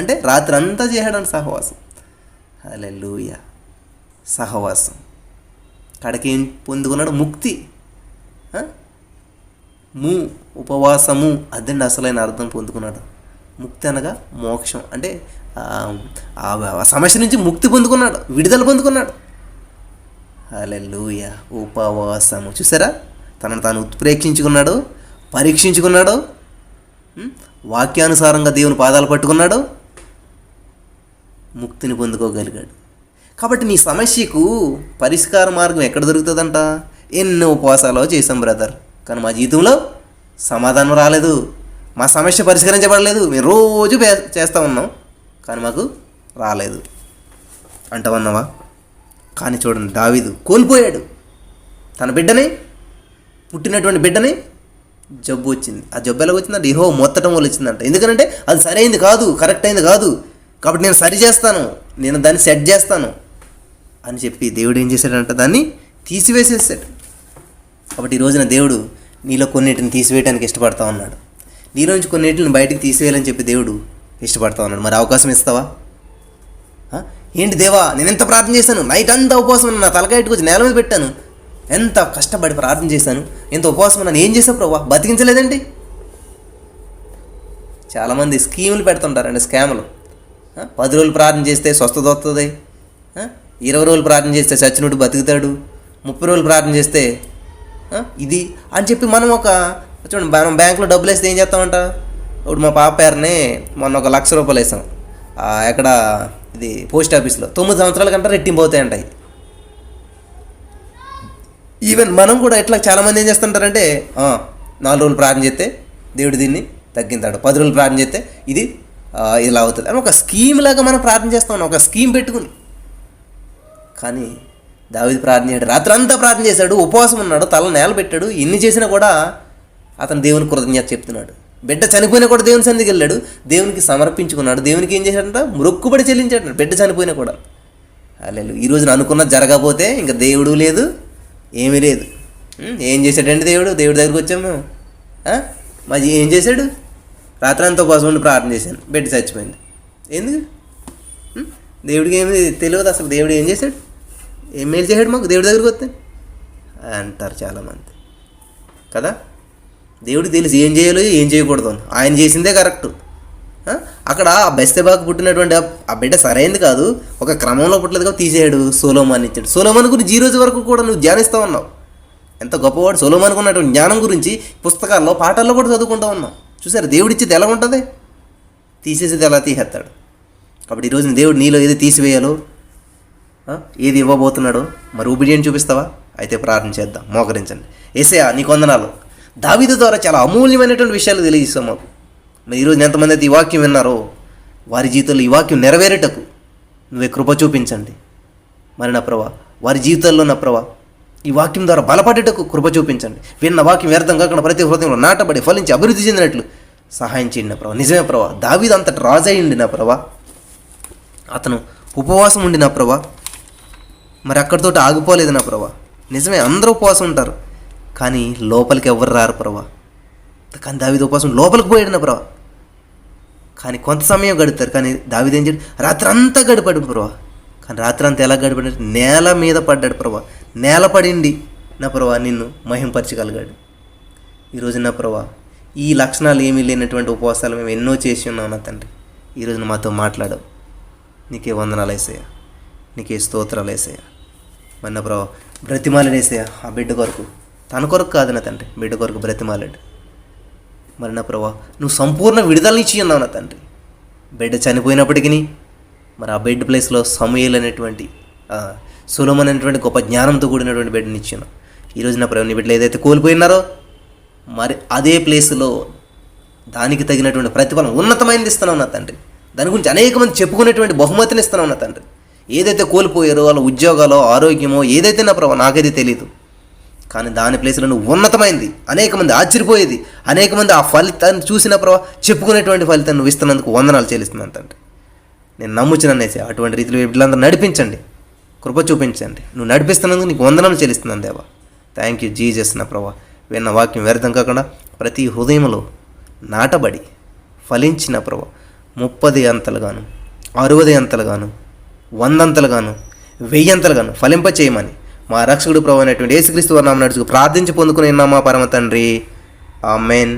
అంటే రాత్రి అంతా చేశాడు సహవాసం. హల్లెలూయా. సహవాసం కడకి ఏం పొందుకున్నాడు? ముక్తి. ఉపవాసము, అదండి అసలైన అర్థం పొందుకున్నాడు. ముక్తి అనగా మోక్షం, అంటే ఆ సమస్య నుంచి ముక్తి పొందుకున్నాడు, విడుదల పొందుకున్నాడు. హల్లెలూయా. ఉపవాసము చూసారా, తనను తాను ఉత్ప్రేక్షించుకున్నాడు, పరీక్షించుకున్నాడు, వాక్యానుసారంగా దేవుని పాదాలు పట్టుకున్నాడు, ముక్తిని పొందుకోగలిగాడు. కాబట్టి నీ సమస్యకు పరిష్కార మార్గం ఎక్కడ దొరుకుతుందంట? ఎన్నో ఉపవాసాలు చేసాం బ్రదర్, కానీ మా జీవితంలో సమాధానం రాలేదు, మా సమస్య పరిష్కరించబడలేదు. మేము రోజు చేస్తూ ఉన్నాం కానీ మాకు రాలేదు అంటావన్నావా? కానీ చూడండి, దావీదు కోల్పోయాడు తన బిడ్డని, పుట్టినటువంటి బిడ్డని. జబ్బు వచ్చింది. ఆ జబ్బు ఎలా వచ్చిందంటే యెహోవా మొత్తటం వల్ల వచ్చిందంట. ఎందుకంటే అది సరైనది కాదు, కరెక్ట్ అయింది కాదు, కాబట్టి నేను సరి చేస్తాను, నేను దాన్ని సెట్ చేస్తాను అని చెప్పి దేవుడు ఏం చేశాడంట, దాన్ని తీసివేసేసాడు. కాబట్టి ఈ రోజున దేవుడు నీలో కొన్నిటిని తీసివేయడానికి ఇష్టపడతా ఉన్నాడు, నీలో నుంచి కొన్నిటిని బయటికి తీసివేయాలని చెప్పి దేవుడు ఇష్టపడతా ఉన్నాడు. మరి అవకాశం ఇస్తావా? ఏంటి దేవా, నేను ఎంత ప్రార్థన చేశాను, నైట్ అంతా ఉపవాసం, నా తలకాయ వచ్చి నేల మీద పెట్టాను, ఎంత కష్టపడి ప్రార్థన చేశాను, ఎంత ఉపవాసం ఉన్నాను, ఏం చేసావు ప్రభా, బతికించలేదండి. చాలామంది స్కీములు పెడుతుంటారండి, స్కాములు. 10 రోజులు ప్రార్థన చేస్తే స్వస్థత వస్తుంది, 20 రోజులు ప్రార్థన చేస్తే చచ్చినట్టు బతుకుతాడు, 30 రోజులు ప్రార్థన చేస్తే ఇది అని చెప్పి మనం చూడండి, మనం బ్యాంకులో డబ్బులు వేస్తే ఏం చేస్తామంట. ఇప్పుడు మా పాప పేరుని మొన్న 1 లక్ష రూపాయలు వేసాం, ఎక్కడ ఇది పోస్ట్ ఆఫీస్లో. 9 సంవత్సరాల కంటే రెట్టింపు అవుతాయంటాయి. ఈవెన్ మనం కూడా ఇట్లా చాలామంది ఏం చేస్తుంటారంటే 4 రోజులు ప్రార్థన చేస్తే దేవుడు దీన్ని తగ్గింతాడు, 10 రోజులు ప్రార్థన చేస్తే ఇది ఇలా అవుతుంది అని ఒక స్కీమ్ లాగా మనం ప్రార్థన చేస్తాం, ఒక స్కీమ్ పెట్టుకుని. కానీ దావీదు ప్రార్థన చేశాడు, రాత్రంతా ప్రార్థన చేశాడు, ఉపవాసం ఉన్నాడు, తల నేల పెట్టాడు. ఎన్ని చేసినా కూడా అతను దేవుని కృతజ్ఞత చెప్తున్నాడు. బిడ్డ చనిపోయినా కూడా దేవుని సన్నిధికి వెళ్ళాడు, దేవునికి సమర్పించుకున్నాడు. దేవునికి ఏం చేశాడంట, మొక్కుబడి చెల్లించాడు బిడ్డ చనిపోయినా కూడా. హల్లెలూయా. ఈ రోజున అనుకున్నది జరగకపోతే ఇంకా దేవుడు లేదు, ఏమీ లేదు. ఏం చేశాడండి దేవుడు దగ్గరికి వచ్చాము. మరి ఏం చేశాడు, రాత్రంతా ఉపవాసం ఉండి ప్రార్థన చేశాను, బిడ్డ చచ్చిపోయింది. ఎందుకు? దేవుడికి ఏమి తెలియదు అసలు. దేవుడు ఏం చేశాడు, ఏం మేలు చేశాడు మాకు దేవుడి దగ్గరికి వస్తే అంటారు చాలామంది కదా. దేవుడికి తెలిసి ఏం చేయాలో ఏం చేయకూడదు, ఆయన చేసిందే కరెక్ట్. అక్కడ బెస్తెబాకు పుట్టినటువంటి ఆ బిడ్డ సరైనది కాదు, ఒక క్రమంలో పుట్టలేదు కాబట్టి తీసేయాడు, సొలొమోను ఇచ్చాడు. సొలొమోను గురించి ఈ రోజు వరకు కూడా నువ్వు ధ్యానిస్తూ ఉన్నావు. ఎంత గొప్పవాడు సొలొమోనుకు ఉన్నటువంటి జ్ఞానం గురించి పుస్తకాల్లో పాఠాల్లో కూడా చదువుకుంటూ ఉన్నావు. చూసారు, దేవుడిచ్చేది ఎలా ఉంటుంది, తీసేసేది ఎలా తీసేస్తాడు. కాబట్టి ఈరోజు దేవుడు నీలో ఏది తీసివేయాలో, ఏది ఇవ్వబోతున్నాడో మరి ఒబీడియంట్ చూపిస్తావా? అయితే ప్రార్థన చేద్దాం, మోకరించండి. యేసయ్యా నీకు వందనాలు, దావీదు ద్వారా చాలా అమూల్యమైనటువంటి విషయాలు తెలియజేస్తాం మాకు. మరి ఈరోజు ఎంతమంది అయితే ఈ వాక్యం విన్నారో వారి జీవితంలో ఈ వాక్యం నెరవేరేటకు నువ్వే కృప చూపించండి. మరి నా ప్రభా, వారి జీవితాల్లో నా ప్రభా ఈ వాక్యం ద్వారా బలపడేటకు కృప చూపించండి. విన్న వాక్యం వ్యర్థం కాకుండా ప్రతి హృదయంలో నాటబడి ఫలించి అభివృద్ధి చెందినట్లు సహాయం చేయండి నా ప్రభా. నిజమే ప్రభా, దావీదు అంతటి రాజు అయ్యింది నా ప్రభా. అతను ఉపవాసం ఉండి నా ప్రభా, మరి అక్కడితో ఆగిపోలేదు నా ప్రభా. నిజమే, అందరూ ఉపవాసం ఉంటారు కానీ లోపలికి ఎవరు రారు ప్రభా. కానీ దావీదు ఉపవాసం లోపలికి పోయాడు నా ప్రభా. కానీ కొంత సమయం గడుపుతారు, కానీ దావీదు ఏం చేయడు, రాత్రి అంతా గడిపాడు ప్రభా. కానీ రాత్రి అంతా ఎలా గడిపాడు, నేల మీద పడ్డాడు ప్రభా. నేల పడింది నా ప్రభా నిన్ను మహింపరచగలిగాడు. ఈరోజు నా ప్రభా ఈ లక్షణాలు ఏమీ లేనటువంటి ఉపవాసాలు మేము ఎన్నో చేసి ఉన్నాం నా తండ్రి. ఈరోజు మాతో మాట్లాడావు, నీకే వందనాలు యేసయ్యా, నీకే స్తోత్రాలు యేసయ్యా. మరి నా ప్రభా బ్రతిమాలాడు యేసయ్యా ఆ బిడ్డ కొరకు, తన కొరకు కాదు నా తండ్రి, బిడ్డ కొరకు బ్రతిమాలాడు. మరి నా ప్రభా నువ్వు సంపూర్ణ విడుదలనిచ్చి ఉన్నావు నా తండ్రి. బిడ్డ చనిపోయినప్పటికీ మరి ఆ బెడ్ ప్లేస్లో సమూయేలు అనేటువంటి సొలొమోను అనేటువంటి గొప్ప జ్ఞానంతో కూడినటువంటి బిడ్డని ఇచ్చాను. ఈరోజు నా ప్రభు నీ బిడ్డలు ఏదైతే కోల్పోయినారో మరి అదే ప్లేస్లో దానికి తగినటువంటి ప్రతిఫలం ఉన్నతమైనది ఇస్తున్నావు నా తండ్రి. దాని గురించి అనేక మంది చెప్పుకునేటువంటి బహుమతిని ఇస్తున్నావు నా తండ్రి. ఏదైతే కోల్పోయారో వాళ్ళ ఉద్యోగాలో ఆరోగ్యమో ఏదైతే నా ప్రభు నాకైతే తెలియదు, కానీ దాని ప్లేస్లో నువ్వు ఉన్నతమైంది, అనేక మంది ఆశ్చర్యపోయేది, అనేక మంది ఆ ఫలితాన్ని చూసిన ప్రభు చెప్పుకునేటువంటి ఫలితాన్ని నువ్వు ఇస్తున్నందుకు వందనాలు చెల్లిస్తున్నాను తండ్రి. నేను నమ్ముచుననేసి అటువంటి రీతిలో వీళ్ళందరూ నడిపించండి, కృప చూపించండి. నువ్వు నడిపిస్తున్నందుకు నీకు వందనాలు చెల్లిస్తున్నాను దేవా. థ్యాంక్ యూ జీసస్ నా ప్రభా. విన్న వాక్యం వ్యర్థం కాకుండా ప్రతి హృదయంలో నాటబడి ఫలించిన ప్రభా 30 అంతలుగాను 60 అంతలుగాను 100 అంతలుగాను 1000 అంతలుగాను ఫలింప చేయమని మా రక్షకుడు ప్రభు అయినటువంటి యేసుక్రీస్తు వారి నామమున నడుచుకు ప్రార్థించి పొందుకుని ఉన్నామా పరమ తండ్రి. ఆమేన్.